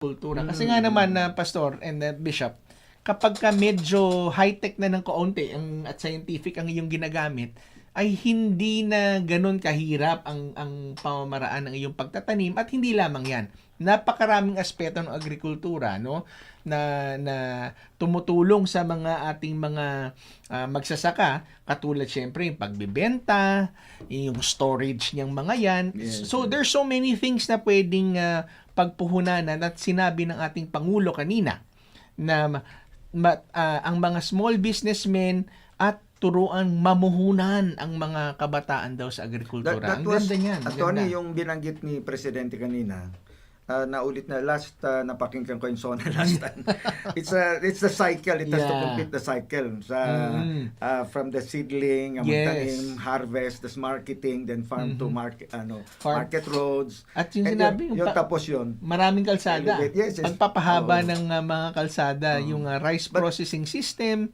B: kultura. Kasi nga naman, Pastor and Bishop, kapag ka medyo high-tech na ng kaunti at scientific ang iyong ginagamit, ay hindi na ganun kahirap ang pamamaraan ng iyong pagtatanim, at hindi lamang 'yan. Napakaraming aspeto ng agrikultura, no, na tumutulong sa mga ating mga magsasaka, katulad syempre yung pagbebenta, yung storage niyang mga 'yan.
D: Yes,
B: So there's so many things na pwedeng pagpuhunanan, at sinabi ng ating Pangulo kanina na ang mga small businessmen at turuan mamuhunan ang mga kabataan daw sa agrikultura.
D: That
B: Ang
D: was,
B: ganda niyan.
D: Attorney, yung binanggit ni Presidente kanina, naulit na last napakinggan ko yung SONA last time. It's the cycle. It has to
B: Yeah.
D: complete the cycle sa from the seedling, ang
B: Yes.
D: magtanim, harvest, tas marketing, then farm to market
B: Farm.
D: market roads.
B: At yung
D: And
B: sinabi,
D: yun, tapos yun.
B: maraming kalsada.
D: Elevate. Yes, yes.
B: Pagpapahaba
D: Oo.
B: ng mga kalsada, yung rice processing system,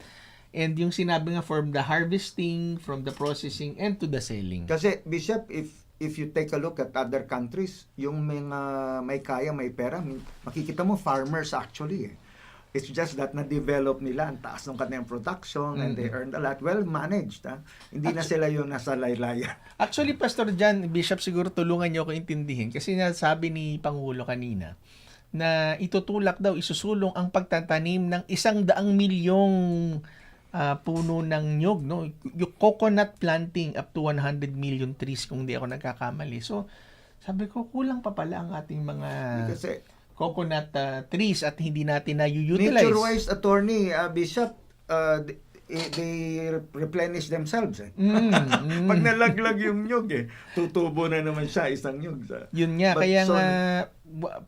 B: and yung sinabi nga from the harvesting, from the processing, and to the selling.
D: Kasi Bishop, if you take a look at other countries, yung mga may kaya, may pera, makikita mo farmers actually. It's just that na-develop nila, ang taas ng kanilang production, and they earned a lot. Well managed. Hindi na sila yung nasa laylayan.
B: Actually, Pastor John, Bishop, siguro tulungan niyo ako intindihin kasi nasabi ni Pangulo kanina na itutulak daw, isusulong ang pagtatanim ng 100 milyong puno ng nyog, no? Yung coconut planting up to 100 million trees kung di ako nagkakamali. So, sabi ko, kulang pa pala ang ating mga
D: Kasi
B: coconut trees at hindi natin na-utilize.
D: nature-wise, attorney, Bishop, they replenish themselves. Pag nalaglag yung nyug, tutubo na naman siya, isang nyug.
B: Yun nga,
D: But
B: kaya
D: so-
B: nga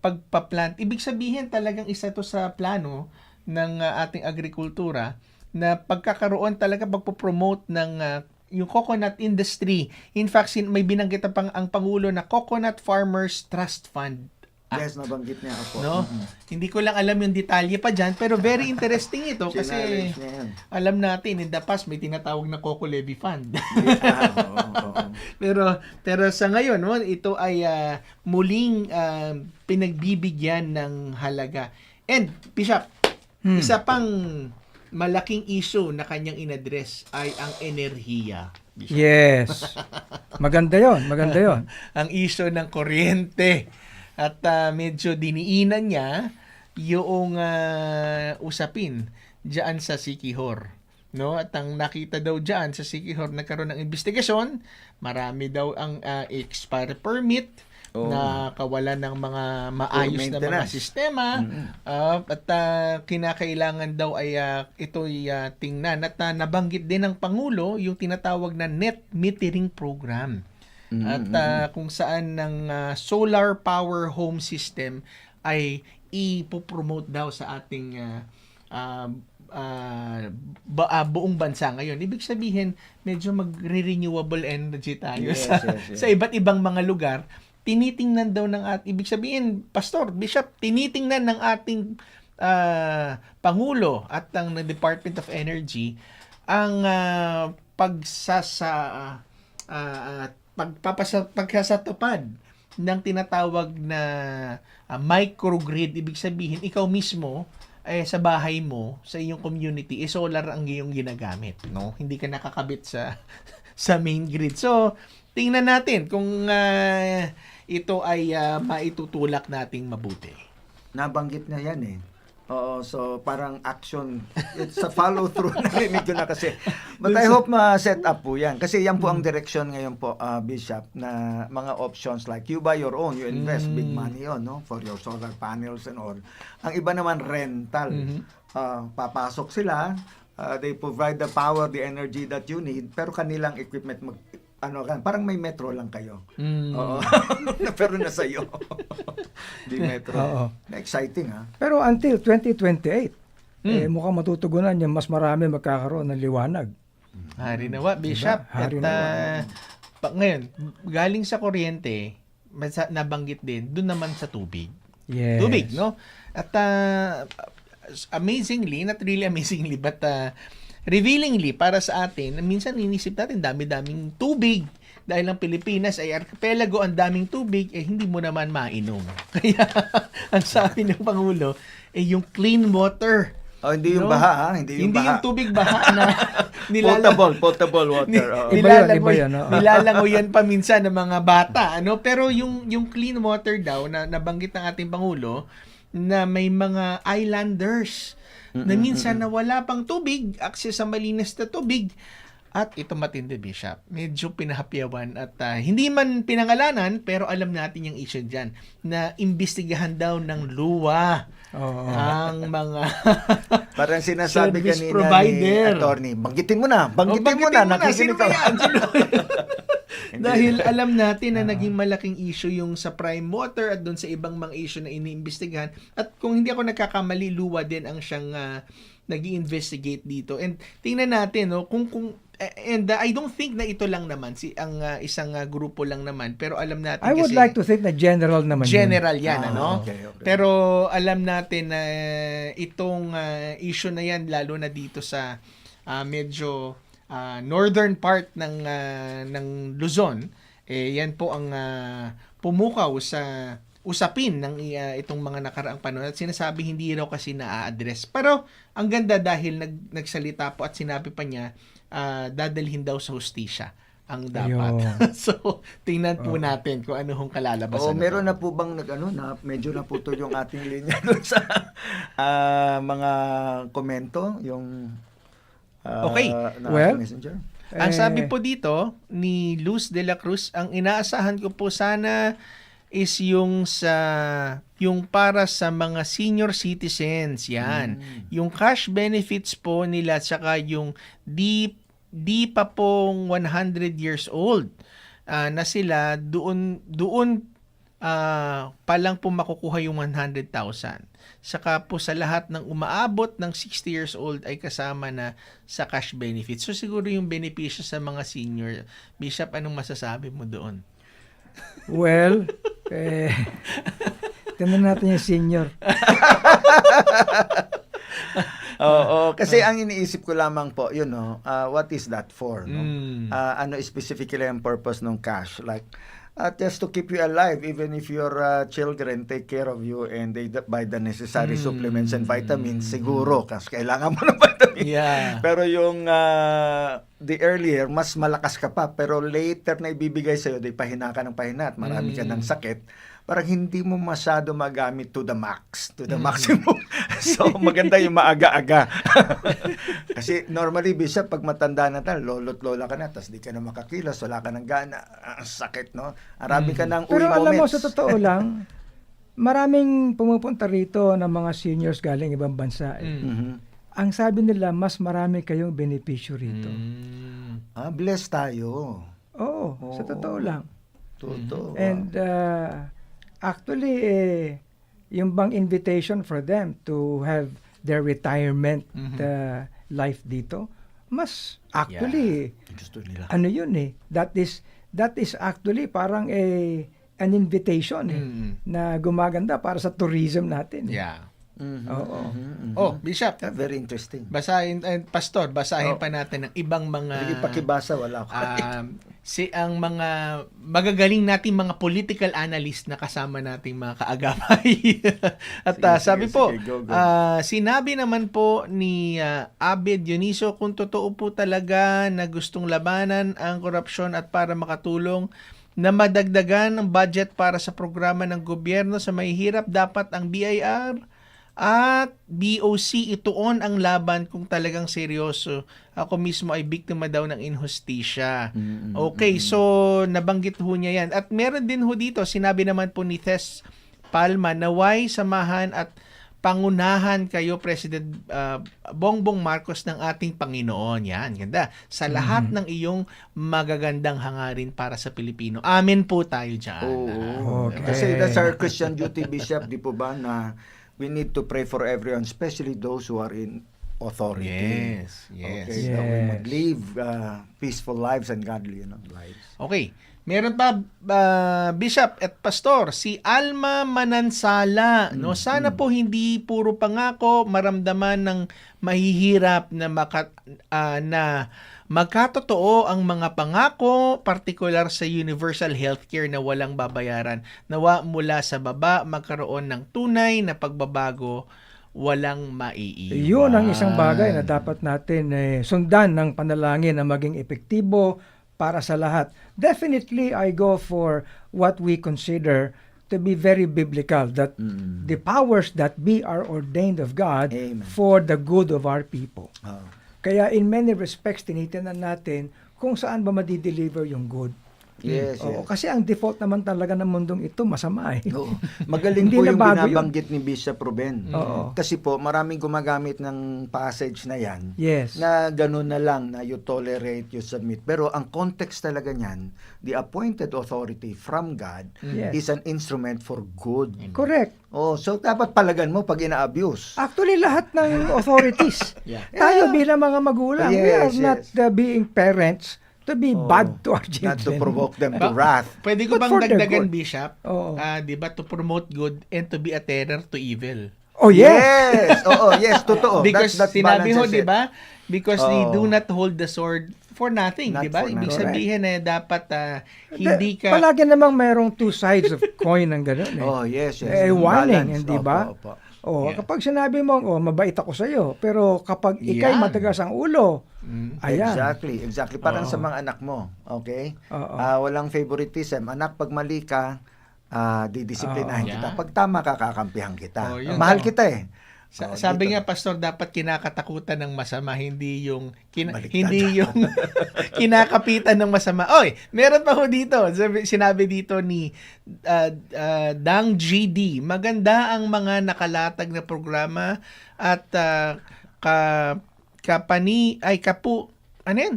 B: pagpa-plant, ibig sabihin talagang isa to sa plano ng ating agrikultura na pagkakaroon talaga pagpo-promote ng yung coconut industry. In fact, may binanggit ang Pangulo na Coconut Farmers Trust Fund.
D: Yes, nabanggit niya ako.
B: No? Hindi ko lang alam yung detalye pa dyan, pero very interesting ito kasi
D: Challenge niya yan.
B: alam natin in the past may tinatawag na Coco Levy Fund.
D: Oo.
B: pero sa ngayon, no, ito ay muling pinagbibigyan ng halaga. And Bishop, isa pang malaking issue na kanyang inaddress ay ang enerhiya. Bishop.
A: Yes. Maganda yon, maganda yon.
B: Ang issue ng kuryente. At medyo diniinan niya yung usapin diyan sa Siquijor. No? At ang nakita daw diyan sa Siquijor, nagkaroon ng investigasyon, marami daw ang expired permit, na kawalan ng mga maayos na mga sistema, at kinakailangan daw ay ito'y tingnan. At nabanggit din ng Pangulo yung tinatawag na net metering program. At kung saan ng solar power home system ay ipopromote daw sa ating buong bansa ngayon. Ibig sabihin, medyo magre-renewable energy tayo
D: Yes,
B: sa,
D: yes, yes.
B: sa iba't ibang mga lugar. Tinitingnan daw ng ibig sabihin, Pastor, Bishop, tinitingnan ng ating Pangulo at ng Department of Energy ang pagkasatupad ng tinatawag na microgrid. Ibig sabihin, ikaw mismo sa bahay mo, sa iyong community, solar ang iyong ginagamit, no? Hindi ka nakakabit sa main grid. So, tingnan natin kung ito ay maitutulak nating mabuti.
D: Nabanggit na yan eh. Oo, so parang action. It's a follow through. Narinig ko na kasi. But I hope ma-set up po yan. Kasi yan po ang direction ngayon po, Bishop, na mga options like you buy your own, you invest big money on, no? For your solar panels and all. Ang iba naman rental. Papasok sila, they provide the power, the energy that you need, pero kanilang equipment parang may metro lang kayo. Oo. Pero nasa iyo. Di metro.
A: Oo.
D: Exciting, ha?
A: Pero until 2028, mukhang matutugunan yung mas marami magkakaroon ng liwanag.
B: Hari nawa, Bishop.
A: Diba? Hari
B: At ngayon, galing sa kuryente, nabanggit din, doon naman sa tubig.
A: Yes.
B: Tubig, no? At amazingly, not really amazingly, but revealingly para sa atin, minsan inisip natin dami-daming tubig. Dahil ang Pilipinas ay archipelago, ang daming tubig, hindi mo naman mainom. Kaya, ang sabi ng Pangulo, yung clean water.
D: Hindi yung baha, ha? Hindi yung baha.
B: Yung tubig baha na
D: Potable water.
A: Iba yun, oo.
B: nilalangoyan pa minsan ng mga bata. Pero yung clean water daw, na nabanggit ng ating Pangulo, na may mga islanders na minsan na wala pang tubig, access sa malinis na tubig. At ito matindi, Bishop. Medyo pinahapyawan at hindi man pinangalanan, pero alam natin yung issue dyan na imbestigahan daw ng luwa ang mga
D: parang sinasabi
B: service
D: kanina
B: provider.
D: ni attorney, banggitin mo na. Nakikinig
B: Sino ba
D: ka.
B: yan? Dahil alam natin na naging malaking issue yung sa Prime Water at doon sa ibang mga issue na iniimbestigahan. At kung hindi ako nagkakamali, Luwa din ang siyang nag-i-investigate dito. And tingnan natin, no, I don't think na ito lang naman ang isang grupo lang naman, pero alam natin
A: I would
B: kasi
A: like to think na general naman yun.
B: general yan, ano?
D: Okay.
B: Pero alam natin na itong issue na yan, lalo na dito sa medyo northern part ng Luzon, yan po ang pumukaw sa usapin ng itong mga nakaraang panahon at sinasabi hindi raw kasi na-address. Pero ang ganda dahil nagsalita po at sinabi pa niya dadalhin daw sa hustisya ang dapat. So, tingnan po natin kung ano hong kalalabasan.
D: Meron na po bang medyo naputol yung ating linya doon sa mga komento, yung
B: Okay.
A: Well,
D: messenger?
B: Ang sabi po dito ni Luz de la Cruz, ang inaasahan ko po sana is yung para sa mga senior citizens, yan. Yung cash benefits po nila saka yung di pa pong 100 years old na sila doon pa lang po makukuha yung 100,000. Saka po sa lahat ng umaabot ng 60 years old ay kasama na sa cash benefits. So siguro yung benepisyo sa mga senior. Bishop, anong masasabi mo doon?
A: Well, tingnan natin yung senior.
D: Kasi ang iniisip ko lamang po, what is that for? No? Ano specifically ang purpose ng cash? Like, just to keep you alive, even if your children take care of you and they buy the necessary supplements and vitamins, siguro, kasi kailangan mo ng vitamins.
B: Yeah.
D: Pero yung the earlier, mas malakas ka pa, pero later na ibibigay sa'yo, di pahina ka ng pahina at marami ka ng sakit, parang hindi mo masyado magamit to the maximum. So, maganda yung maaga-aga. Kasi normally, Bishop, pag matanda na tayo, lolo't-lola ka na, tapos di ka na makakilos, wala ka ng gana, ang sakit, no? Arami ka ng
A: Pero alam mo,
D: moments.
A: sa totoo lang, maraming pumupunta rito ng mga seniors galing ibang bansa. Ang sabi nila, mas marami kayong benepisyo rito.
D: Blessed tayo.
A: Oo, sa totoo lang.
D: Totoo.
A: And actually, yung bang invitation for them to have their retirement life dito, mas actually,
D: Gusto nila.
A: ano yun that is actually parang an invitation na gumaganda para sa tourism natin.
B: Yeah.
A: Oo.
B: Oh, Bishop,
D: Very interesting.
B: basahin, Pastor, basahin pa natin ng ibang mga
D: Sige, pakibasa, wala ko.
B: ang mga magagaling nating mga political analyst na kasama nating mga kaagapay. At sabi po,
D: go.
B: sinabi naman po ni Abed Dioniso kung totoo po talaga na gustong labanan ang korupsyon at para makatulong na madagdagan ang budget para sa programa ng gobyerno sa mahihirap, dapat ang BIR at BOC ituon ang laban kung talagang seryoso. Ako mismo ay biktima daw ng inhustisya. Okay, so nabanggit ho niya yan. At meron din ho dito, sinabi naman po ni Tess Palma, naway samahan at pangunahan kayo, President Bongbong Marcos, ng ating Panginoon. Yan, ganda. Sa lahat ng iyong magagandang hangarin para sa Pilipino. Amen po tayo dyan.
A: Okay.
D: Kasi that's our Christian duty, Bishop, di po ba, na we need to pray for everyone, especially those who are in authority.
B: Yes.
D: Okay, that we mag-live peaceful lives and godly lives.
B: Okay. Meron pa, Bishop at Pastor, si Alma Manansala. No? Sana po hindi puro pangako, maramdaman ng mahihirap na magkatotoo ang mga pangako, partikular sa universal healthcare na walang babayaran. Nawa mula sa baba, magkaroon ng tunay na pagbabago, walang maiiwan.
A: Yun ang isang bagay na dapat natin sundan ng panalangin na maging epektibo para sa lahat. Definitely, I go for what we consider to be very biblical, that the powers that be are ordained of God for the good of our people. Kaya in many respects, tinitingnan natin kung saan ba madideliver yung good.
D: Yes,
A: Oo,
D: yes.
A: kasi ang default naman talaga ng mundong ito masama eh.
D: Oo. Magaling
A: Hindi
D: po
A: na
D: yung
A: bago yun.
D: binabanggit ni Bishop Ruben.
A: Oo.
D: Kasi po, maraming gumagamit ng passage na yan
A: Yes.
D: na ganun na lang na you tolerate, you submit. Pero ang context talaga niyan, the appointed authority from God
A: Yes.
D: is an instrument for good.
A: Correct.
D: Oh, so dapat palagan mo pag ina-abuse.
A: Actually, lahat ng authorities,
B: Yeah.
A: tayo bilang mga magulang, we are
D: Yes,
A: not
D: yes.
A: Being parents to be
D: Oh,
A: bad to our
D: Not to
A: children.
D: provoke them to
B: Ba-
D: wrath.
B: Pwede ko
A: But
B: bang
A: for their
B: dagdagan,
A: good.
B: Bishop?
A: Oo.
B: 'Di ba, to promote good and to be a terror to evil.
A: Oh, yeah.
D: Yes! Oo, yes, totoo.
B: Because
D: That
B: sinabi ho,
D: balances
B: 'di
D: it.
B: ba? Because they
D: Oo.
B: do not hold the sword for nothing,
D: Not
B: 'di ba?
D: for
B: Ibig
D: nothing.
B: sabihin dapat hindi ka
A: Palagi namang mayroong two sides of coin ng gano'n eh.
D: Oh, yes, yes.
A: Warning,
D: Balance.
A: hindi ba?
D: Opo, opo.
A: Oh,
B: Yeah.
A: kapag sinabi mo, mabait ako sa iyo, pero kapag ikay
B: Yan.
A: matigas ang ulo, ayan.
D: Exactly. Parang
A: Oo.
D: sa mga anak mo. Okay?
A: Oo.
D: Walang favoritism. Anak, pag mali ka, didisiplinahin
B: Oo.
D: kita.
B: Yeah.
D: Pag tama ka, kakampihan kita.
B: Oh, yun.
D: Mahal
B: Oo.
D: kita eh.
B: Sabi
D: dito.
B: nga, Pastor, dapat kinakatakutan ng masama, hindi yung
D: Baliktad.
B: hindi yung kinakapitan ng masama. Oy, meron pa ho dito. Sinabi dito ni Dang GD, maganda ang mga nakalatag na programa at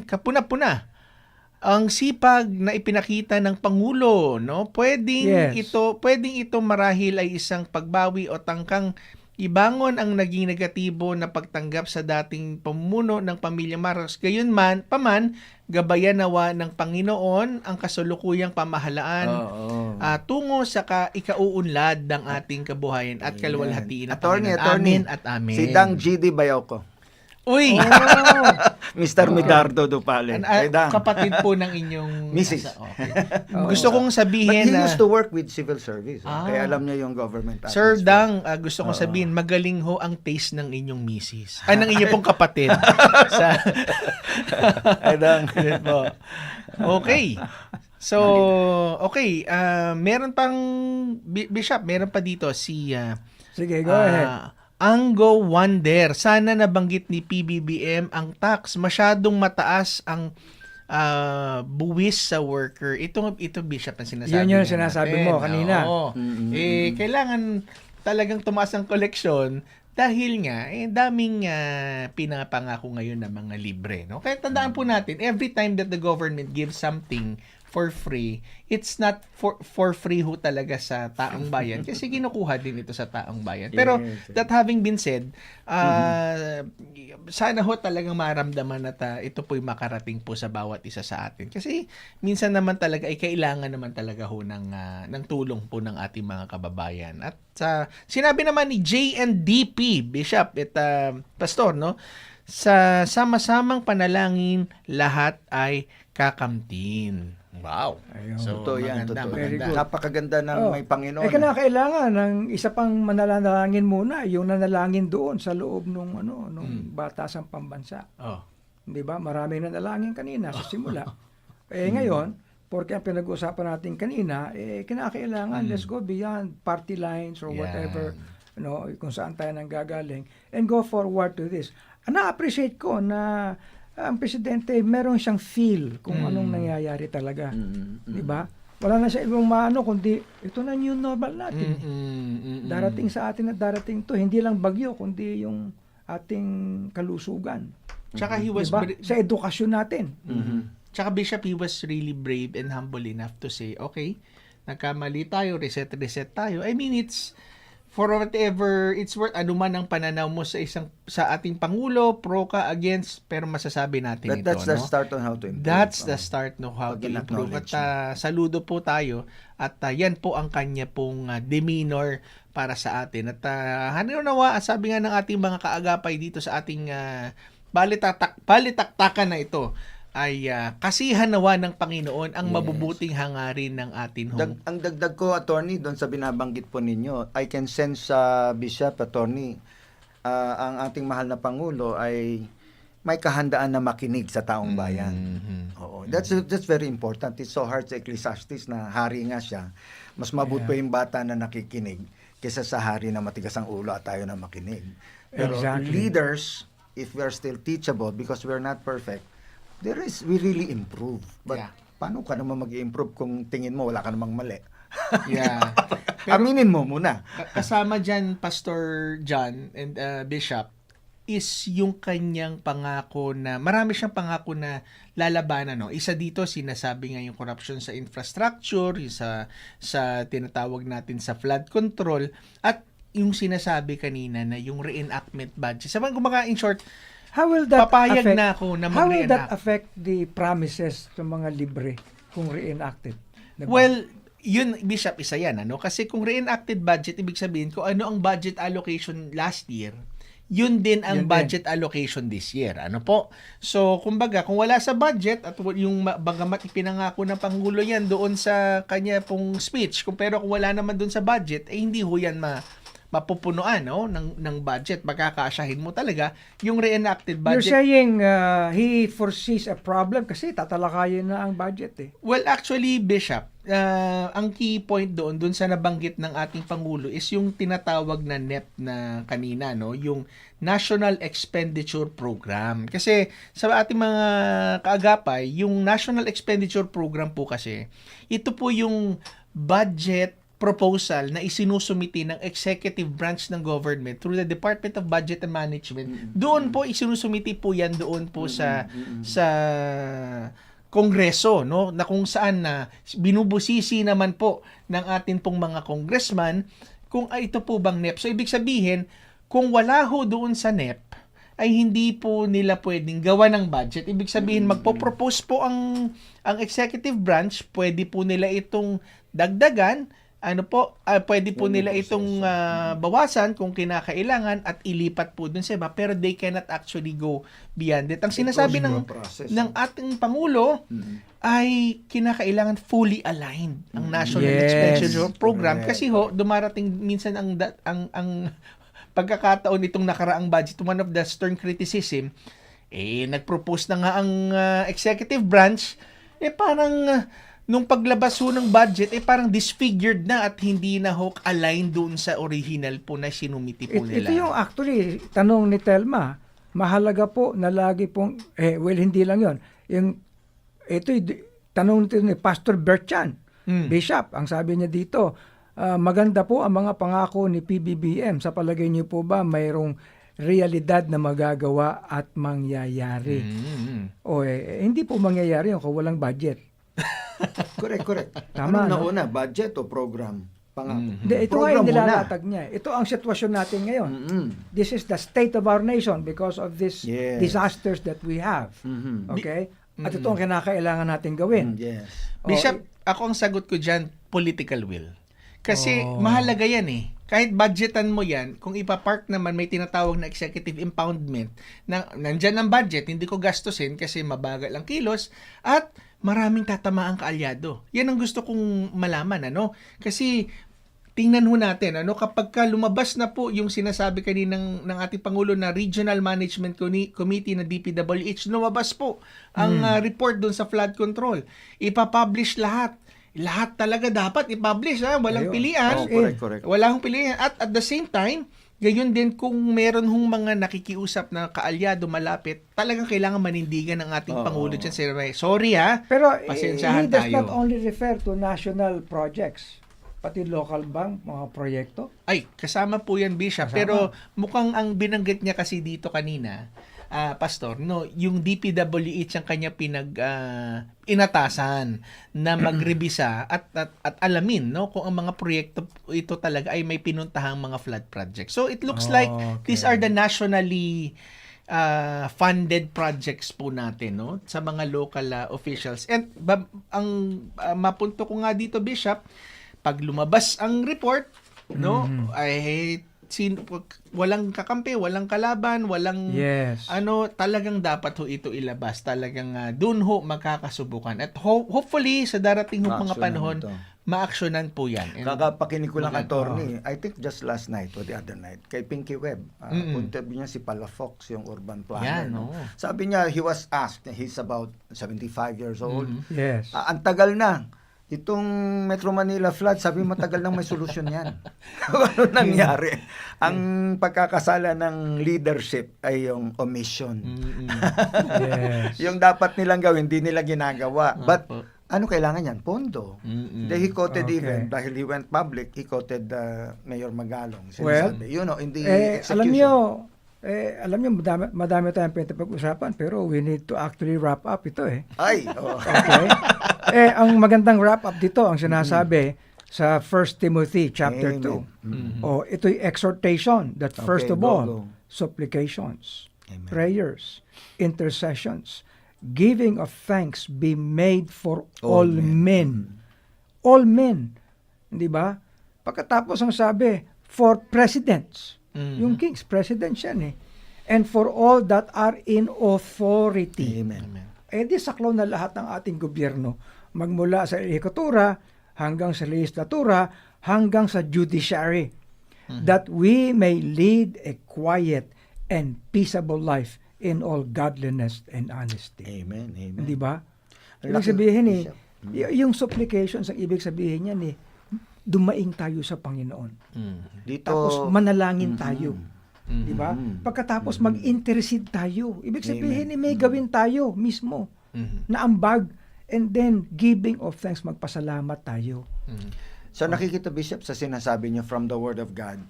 B: kapuna-puna. Ang sipag na ipinakita ng Pangulo, no? Pwedeng
A: Yes.
B: ito marahil ay isang pagbawi o tangkang ibangon ang naging negatibo na pagtanggap sa dating pamumuno ng pamilya Marcos. Gayunman, gabayan nawa ng Panginoon ang kasulukuyang pamahalaan
D: Oo.
B: tungo sa ikauunlad ng ating kabuhayan at kaluwalhatian ng
D: Attorney.
B: Panginoon. Amen at amen.
D: Si Dang GD Bayoko.
B: Uy!
D: Mr. Midardo Dupale. Kay Dang.
B: Kapatid po ng inyong
D: Mrs.
B: Okay. Gusto kong sabihin
D: But he
B: na
D: used to work with civil service.
B: Ah.
D: Kaya alam niya yung government.
B: Sir
D: atmosphere.
B: Dang, gusto kong sabihin, magaling ho ang taste ng inyong misis. Ng inyong pong kapatid.
D: Ay, Dang.
B: Yun po. Okay. So, okay. Meron pang, Bishop, meron pa dito si
A: Sige, go ahead.
B: Anggo Wonder. Sana nabanggit ni PBBM ang tax. Masyadong mataas ang buwis sa worker. Ito Bishop, ang sinasabi
A: Yun yung
B: nga
A: sinasabi
B: natin.
A: mo kanina.
B: Oo. Kailangan talagang tumaas ang koleksyon dahil nga, daming pinapangako ngayon ng mga libre. No? Kaya tandaan po natin, every time that the government gives something for free, it's not for free ho talaga sa taong bayan kasi kinukuha din ito sa taong bayan. Pero that having been said, sana ho talagang maramdaman at ito po'y makarating po sa bawat isa sa atin. Kasi minsan naman talaga ay kailangan naman talaga ho ng tulong po ng ating mga kababayan. At sinabi naman ni JNDP, Bishop at Pastor, no? Sa sama-samang panalangin, lahat ay kakamtin. Wow.
A: Ayun.
D: Totoo yan. Totoo.
A: Very
B: maganda.
A: good.
D: Napakaganda ng may Panginoon.
A: Kinakailangan ng isa pang mananalangin muna, yung nanalangin doon sa loob nung batasang pambansa.
B: Oh.
A: 'Di ba? Maraming nanalangin kanina sa simula. Ngayon, porque ang pinag-uusapan natin kanina, kinakailangan let's go beyond party lines or
B: Yan.
A: whatever, kung saan tayo nanggagaling and go forward to this. Na-appreciate ko na ang presidente meron siyang feel kung anong nangyayari talaga. 'Di ba? Wala na siya ibang maano kundi ito na new normal natin. Darating sa atin at darating to hindi lang bagyo kundi yung ating kalusugan.
B: Tsaka he was
A: Diba? Sa edukasyon natin.
B: Tsaka Bishop, he was really brave and humble enough to say, okay, nagkamali tayo, reset tayo. I mean, it's for whatever it's worth, anuman ang pananaw mo sa ating Pangulo, pro ka, against, pero masasabi natin ito.
D: That's the
B: no?
D: start on how to improve.
B: That's the start no how to improve.
D: Pag-acknowledge
B: At saludo po tayo at yan po ang kanya pong demeanor para sa atin. At nawa, sabi nga ng ating mga kaagapay dito sa ating balitaktakan na ito ay kasihan nawa ng Panginoon ang mabubuting hangarin ng atin hong.
D: Ang dagdag ko, attorney, doon sa binabanggit po ninyo, I can sense sa Bishop, attorney, ang ating mahal na Pangulo ay may kahandaan na makinig sa taong bayan. Oo. That's very important. It's so hard sa Ecclesiastes na hari nga siya. Mas mabuti pa yung bata na nakikinig kaysa sa hari na matigas ang ulo at tayo na makinig. Pero
A: Exactly.
D: leaders, if we are still teachable because we're not perfect, we really improve. But
B: Yeah.
D: paano ka naman mag-improve kung tingin mo wala ka namang mali?
B: Yeah. Pero
D: Aminin mo muna.
B: kasama dyan, Pastor John and Bishop, is yung kanyang pangako na, marami siyang pangako na lalabanan. No? Isa dito, sinasabi nga yung corruption sa infrastructure, yung sa tinatawag natin sa flood control, at yung sinasabi kanina na yung reenactment budget. Sabi kumaka, in short,
A: How will that
B: papayag
A: affect,
B: na ako na
A: how will
B: mag-reenact.
A: that affect the promises ng mga libre kung reenacted? Diba?
B: Well, yun, Bishop, isa yan. Ano? Kasi kung reenacted budget, ibig sabihin ko ano ang budget allocation last year, yun din ang
A: Yun din.
B: budget allocation this year. Ano po? So, kumbaga, kung wala sa budget at yung bagamat ipinangako ng Pangulo yan doon sa kanya pong speech, pero kung wala naman doon sa budget, hindi ho yan mapupunuan ng budget. Magkakasyahin mo talaga yung reenacted
A: You're
B: budget.
A: saying he foresees a problem kasi tatalakayin na ang budget eh.
B: Well, actually, Bishop, ang key point doon sa nabanggit ng ating Pangulo is yung tinatawag na NEP na kanina, no? Yung National Expenditure Program. Kasi sa ating mga kaagapay, yung National Expenditure Program po kasi, ito po yung budget proposal na isinusumiti ng executive branch ng government through the Department of Budget and Management. Doon po isinusumiti po yan doon po sa Kongreso, no, na kung saan na binubusisi naman po ng atin pong mga congressman kung ito po bang NEP. So ibig sabihin, kung wala ho doon sa NEP ay hindi po nila pwedeng gawa ng budget. Ibig sabihin, magpo-propose po ang executive branch, pwede po nila itong dagdagan, pwede po nila itong bawasan kung kinakailangan at ilipat po dun sa iba, pero they cannot actually go beyond it. Ang sinasabi ng ating Pangulo ay kinakailangan fully aligned ang National
A: Yes,
B: Expenditure Program
D: correct.
B: kasi ho dumarating minsan ang pagkakataon itong nakaraang budget, one of the stern criticism, nagpropose na nga ang executive branch, parang nung paglabas ho ng budget, parang disfigured na at hindi na ho aligned doon sa original po na sinumiti po nila.
A: Ito yung actually, tanong ni Telma, mahalaga po na lagi pong, hindi lang yon. Ito yung tanong nito ni Pastor Berchan, Bishop, ang sabi niya dito, maganda po ang mga pangako ni PBBM. Sa palagay niyo po ba mayroong realidad na magagawa at mangyayari? O hindi po mangyayari yun kung walang budget.
D: Correct.
A: Tama,
D: Anong
A: no?
D: nauna, budget o program?
A: Hindi, ito nga
D: Program
A: yung
D: muna.
A: nilalatag niya. Ito ang sitwasyon natin ngayon. This is the state of our nation because of these
D: Yes.
A: disasters that we have. Okay? At ito ang kinakailangan natin gawin.
D: Yes.
B: Bishop, ako ang sagot ko dyan, political will. Kasi mahalaga yan eh. Kahit budgetan mo yan, kung ipapark naman may tinatawag na executive impoundment, na nandyan ang budget, hindi ko gastusin kasi mabagal ang kilos, at maraming tatamaang kaalyado. Yan ang gusto kong malaman, ano? Kasi tingnan ho natin, ano, kapag ka lumabas na po yung sinasabi kaninang ng ating Pangulo na Regional Management Committee na DPWH, lumabas po ang report doon sa flood control. Ipapublish lahat. Lahat talaga dapat i-publish, walang
A: Ayun.
B: pilihan.
D: Correct.
B: Wala hong pilihan. At the same time, gayon din kung meron hong mga nakikiusap na kaalyado malapit, talagang kailangan manindigan ng ating Pangulo dyan. Sorry
A: Pero
B: pasensyahan
A: he does
B: tayo.
A: not only refer to national projects, pati local bang mga proyekto.
B: Ay, kasama po yan, Bishop.
A: Kasama.
B: Pero mukhang ang binanggit niya kasi dito kanina, Pastor, no, yung DPWH ang kanya inatasan na magrebisa at alamin, no, kung ang mga proyekto ito talaga ay may pinuntahang mga flood projects. So it looks like these are the nationally funded projects po natin, no, sa mga local officials. And ang mapunto ko nga dito, Bishop, pag lumabas ang report, no, ay walang kakampi, walang kalaban, walang
A: Yes.
B: talagang dapat ho ito ilabas. Talagang doon ho magkakasubukan. At hopefully sa darating ho mga
D: Maaksyonan
B: panahon,
D: ito.
B: maaksyonan po yan. And
D: Kakapakinig ko lang
B: maganda.
D: attorney, I think just last night or the other night, kay Pinky Webb, interview niya si Palafox, yung urban planner.
B: Yan,
D: no?
B: oo.
D: Sabi niya, he was asked, he's about 75 years old,
A: Yes.
D: ang tagal na. Itong Metro Manila flood, sabi matagal nang may solusyon yan. Ano nangyari? Ang pagkakasala ng leadership ay yung omission.
A: Yes.
D: Yung dapat nilang gawin, hindi nila ginagawa. But ano kailangan yan? Pondo. He quoted
A: Okay.
D: even, dahil he went public, he quoted Mayor Magalong.
A: Well,
D: Sinasabi, in the
A: alam
D: execution.
A: nyo, madami tayong pag-usapan, pero we need to actually wrap up ito eh.
D: Ay, oo.
A: Okay? Ang magandang wrap up dito, ang sinasabi sa 1 Timothy chapter 2.
D: Amen.
A: Ito'y exhortation that first
D: Okay,
A: of all,
D: go.
A: supplications,
D: Amen.
A: prayers, intercessions, giving of thanks be made for all men. All men. Di ba? Pagkatapos ang sabi, for presidents. Yung kings, presidents yan eh. And for all that are in authority.
D: Amen.
A: Di saklaw na lahat ng ating gobyerno. Magmula sa ehekutura, hanggang sa legislatura, hanggang sa judiciary. That we may lead a quiet and peaceable life in all godliness and honesty.
D: Amen. Amen.
A: Di ba?
D: Ang
A: Ibig
D: laki,
A: sabihin
D: Bishop.
A: yung supplications, ang ibig sabihin yan dumaing tayo sa Panginoon.
D: Dito,
A: Tapos manalangin tayo. Di ba?
D: Mm.
A: Pagkatapos mag-intercede tayo. Ibig sabihin may gawin tayo mismo na ambag, and then giving of thanks, magpasalamat tayo.
D: so nakikita, Bishop, sa sinasabi niyo from the Word of God,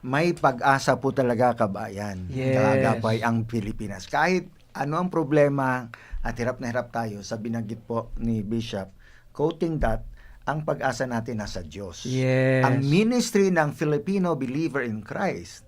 D: may pag-asa po talaga, kabayan.
A: Yes.
D: Kaagapay ang Pilipinas. Kahit ano ang problema at hirap na hirap tayo, sa binanggit po ni Bishop, quoting that, ang pag-asa natin nasa Diyos.
A: Yes.
D: Ang ministry ng Filipino believer in Christ,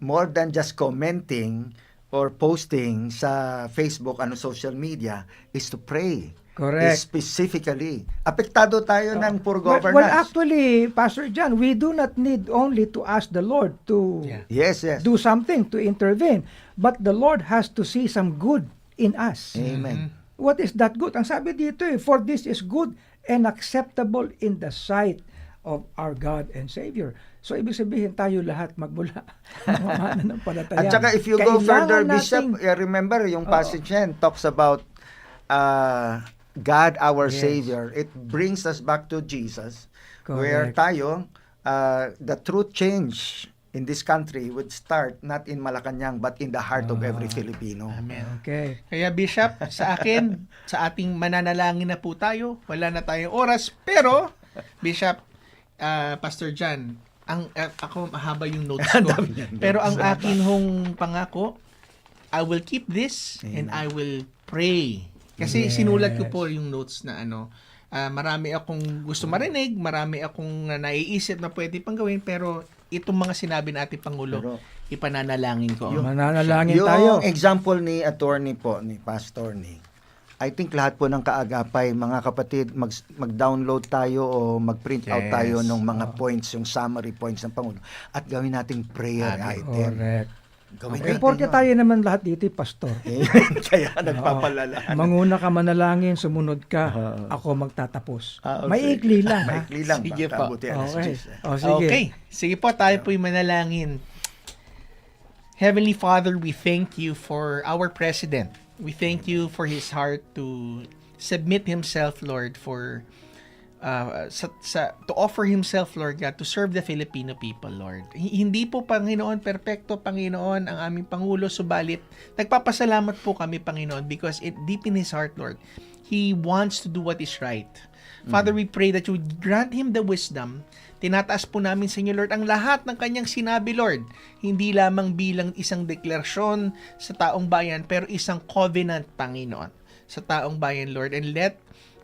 D: more than just commenting or posting sa Facebook, social media, is to pray.
A: Correct.
D: Specifically. Apektado tayo ng poor
A: Well,
D: governance.
A: actually, Pastor John, we do not need only to ask the Lord to
D: Yes.
A: do something, to intervene. But the Lord has to see some good in us.
D: Amen.
A: What is that good? Ang sabi dito for this is good and acceptable in the sight of our God and Savior. So, ibig sabihin tayo lahat magmula ng palataya.
D: At saka if you go further,
A: Kailangan
D: Bishop, remember yung passage yan talks about God our
A: Yes.
D: Savior. It brings us back to Jesus, where
A: Correct.
D: tayo, the true change in this country would start not in Malacanang but in the heart of every Filipino.
B: Amen.
A: Okay.
B: Kaya Bishop, sa akin, sa ating mananalangin na po tayo, wala na tayong oras, pero Bishop, Pastor John, ako mahaba yung notes ko. Pero ang akin hong pangako, I will keep this and I will pray. Kasi sinulat ko po yung notes na marami akong gusto marinig, marami akong naiisip na pwede pang gawin, pero itong mga sinabi natin Pangulo,
D: Pero,
B: ipananalangin ko.
A: Mananalangin
D: yung
A: tayo.
D: example ni attorney po, ni Pastor ni, I think lahat po ng kaagapay, mga kapatid, mag-download tayo o mag-print out
B: Yes.
D: tayo ng mga points, yung summary points ng Pangulo, at gawin nating prayer item.
A: Correct.
D: Gawin
A: Okay,
D: natin
A: porque
D: yun.
A: tayo naman lahat dito, pastor.
D: Amen. Kaya nagpapalala.
A: Manguna ka manalangin, sumunod ka, ako magtatapos. Maikli lang, ha?
D: Maikli lang.
B: Sige
D: baka
B: po.
D: buti, alas
A: Okay.
D: 10,
A: O, sige.
B: Okay. Sige po, tayo po'y manalangin. Heavenly Father, we thank you for our President. We thank you for his heart to submit himself, Lord, for to offer himself, Lord God, to serve the Filipino people, Lord. Hindi po, Panginoon, perpekto, Panginoon, ang aming Pangulo, subalit nagpapasalamat po kami, Panginoon, because deep in his heart, Lord, he wants to do what is right. Father, we pray that you would grant him the wisdom. Tinataas po namin sa inyo, Lord, ang lahat ng kanyang sinabi, Lord. Hindi lamang bilang isang deklarasyon sa taong bayan, pero isang covenant, Panginoon, sa taong bayan, Lord. And let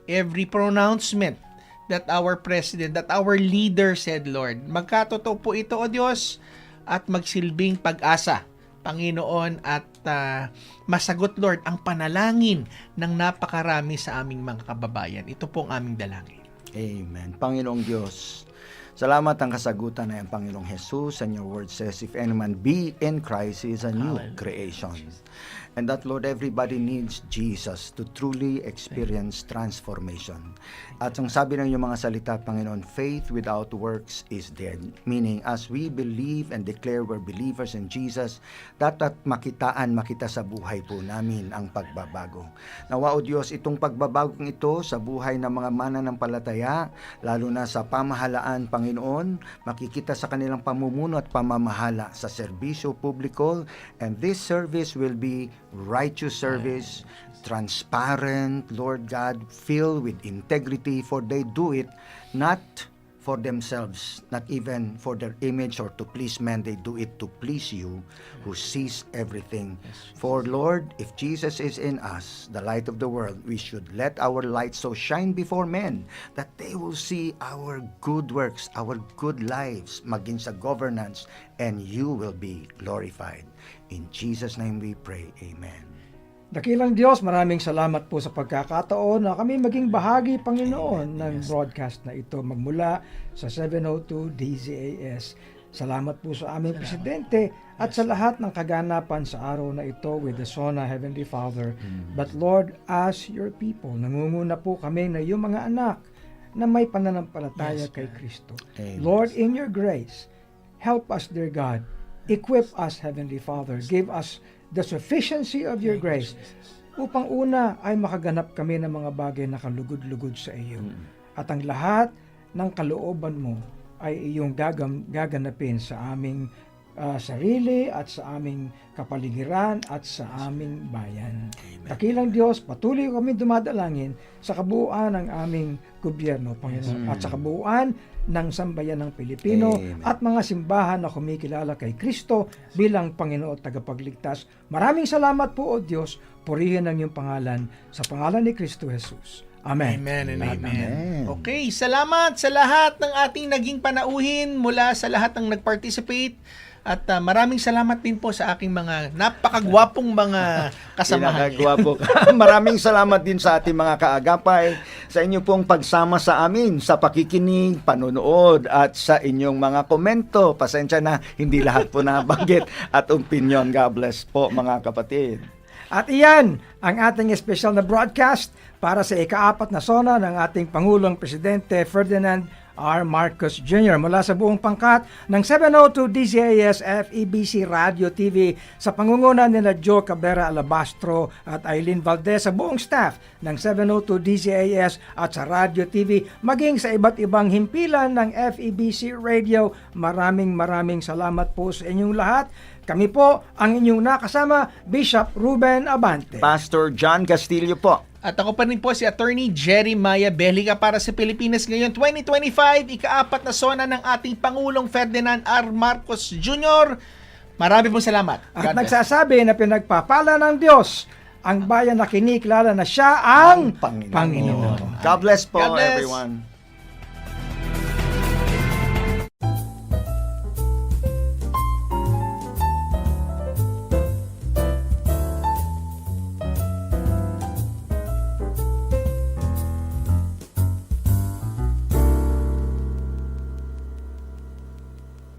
B: every pronouncement that our President, that our leader said, Lord, magkatotoo po ito, O Diyos, at magsilbing pag-asa, Panginoon, at masagot, Lord, ang panalangin ng napakarami sa aming mga kababayan. Ito po ang aming dalangin.
D: Amen. Panginoong Diyos, salamat ang kasagutan ay ang Panginoong Jesus, and your word says, if any man be in Christ, he is a new creation. And that, Lord, everybody needs Jesus to truly experience transformation. At ang sabi ng iyong mga salita, Panginoon, faith without works is dead. Meaning, as we believe and declare we're believers in Jesus, dapat makita sa buhay po namin ang pagbabago. Nawa, O Diyos, itong pagbabagong ito sa buhay ng mga mananampalataya, lalo na sa pamahalaan, Panginoon, Panginoon, makikita sa kanilang pamumuno at pamamahala sa serbisyo publiko, and this service will be righteous service, transparent, Lord God, filled with integrity, for they do it not for themselves, not even for their image or to please men. They do it to please you, who sees everything. For Lord, if Jesus is in us, the light of the world, we should let our light so shine before men that they will see our good works, our good lives, maging sa governance, and you will be glorified. In Jesus' name we pray. Amen.
A: Dakilang Diyos, maraming salamat po sa pagkakataon na kami maging bahagi, Panginoon, ng broadcast na ito magmula sa 702 DZAS. Salamat po sa aming Presidente at sa lahat ng kaganapan sa araw na ito with the SONA, Heavenly Father. But Lord, as your people, nangunguna po kami na yung mga anak na may pananampalataya kay Kristo.
D: Amen.
A: Lord, in your grace, help us, dear God. Equip us, Heavenly Father. Give us the sufficiency of your grace upang una ay makaganap kami ng mga bagay na kalugod-lugod sa iyo. At ang lahat ng kalooban mo ay iyong gaganapin sa aming sarili at sa aming kapaligiran at sa aming bayan. Dakilang Diyos, patuloy kami dumadalangin sa kabuuan ng aming gobyerno, Panginoon, at sa kabuuan ng sambayan ng Pilipino.
D: Amen.
A: At mga simbahan na kumikilala kay Kristo bilang Panginoon at tagapagligtas. Maraming salamat po, O Diyos, purihin ang iyong pangalan sa pangalan ni Kristo Jesus. Amen.
B: Amen and amen.
D: Amen.
B: Okay, salamat sa lahat ng ating naging panauhin, mula sa lahat ng nag-participate. At maraming salamat din po sa aking mga napakagwapong mga kasamahan.
D: Pinakagwapo ka. Maraming salamat din sa ating mga kaagapay, sa inyo pong pagsama sa amin, sa pakikinig, panonood, at sa inyong mga komento. Pasensya na, hindi lahat po nabanggit at opinion. God bless po, mga kapatid.
A: At iyan ang ating special na broadcast para sa ika-4 na SONA ng ating Pangulong Presidente Ferdinand R. Marcos Jr. mula sa buong pangkat ng 702 DZAS FEBC Radio TV sa pangunguna nila Joe Cabrera Alabastro at Eileen Valdez, sa buong staff ng 702 DZAS at sa Radio TV, maging sa iba't ibang himpilan ng FEBC Radio. Maraming salamat po sa inyong lahat. Kami po ang inyong nakasama, Bishop Ruben Abante.
D: Pastor John Castillo po.
B: At ako pa rin po si Attorney Jeremiah Belica para sa Pilipinas ngayon 2025, ika-4 na SONA ng ating Pangulong Ferdinand R. Marcos Jr. Marami pong salamat.
A: At nagsasabi na pinagpapala ng Diyos ang bayan na kinikilala na siya ang Panginoon.
D: God bless po,
B: God bless.
D: everyone.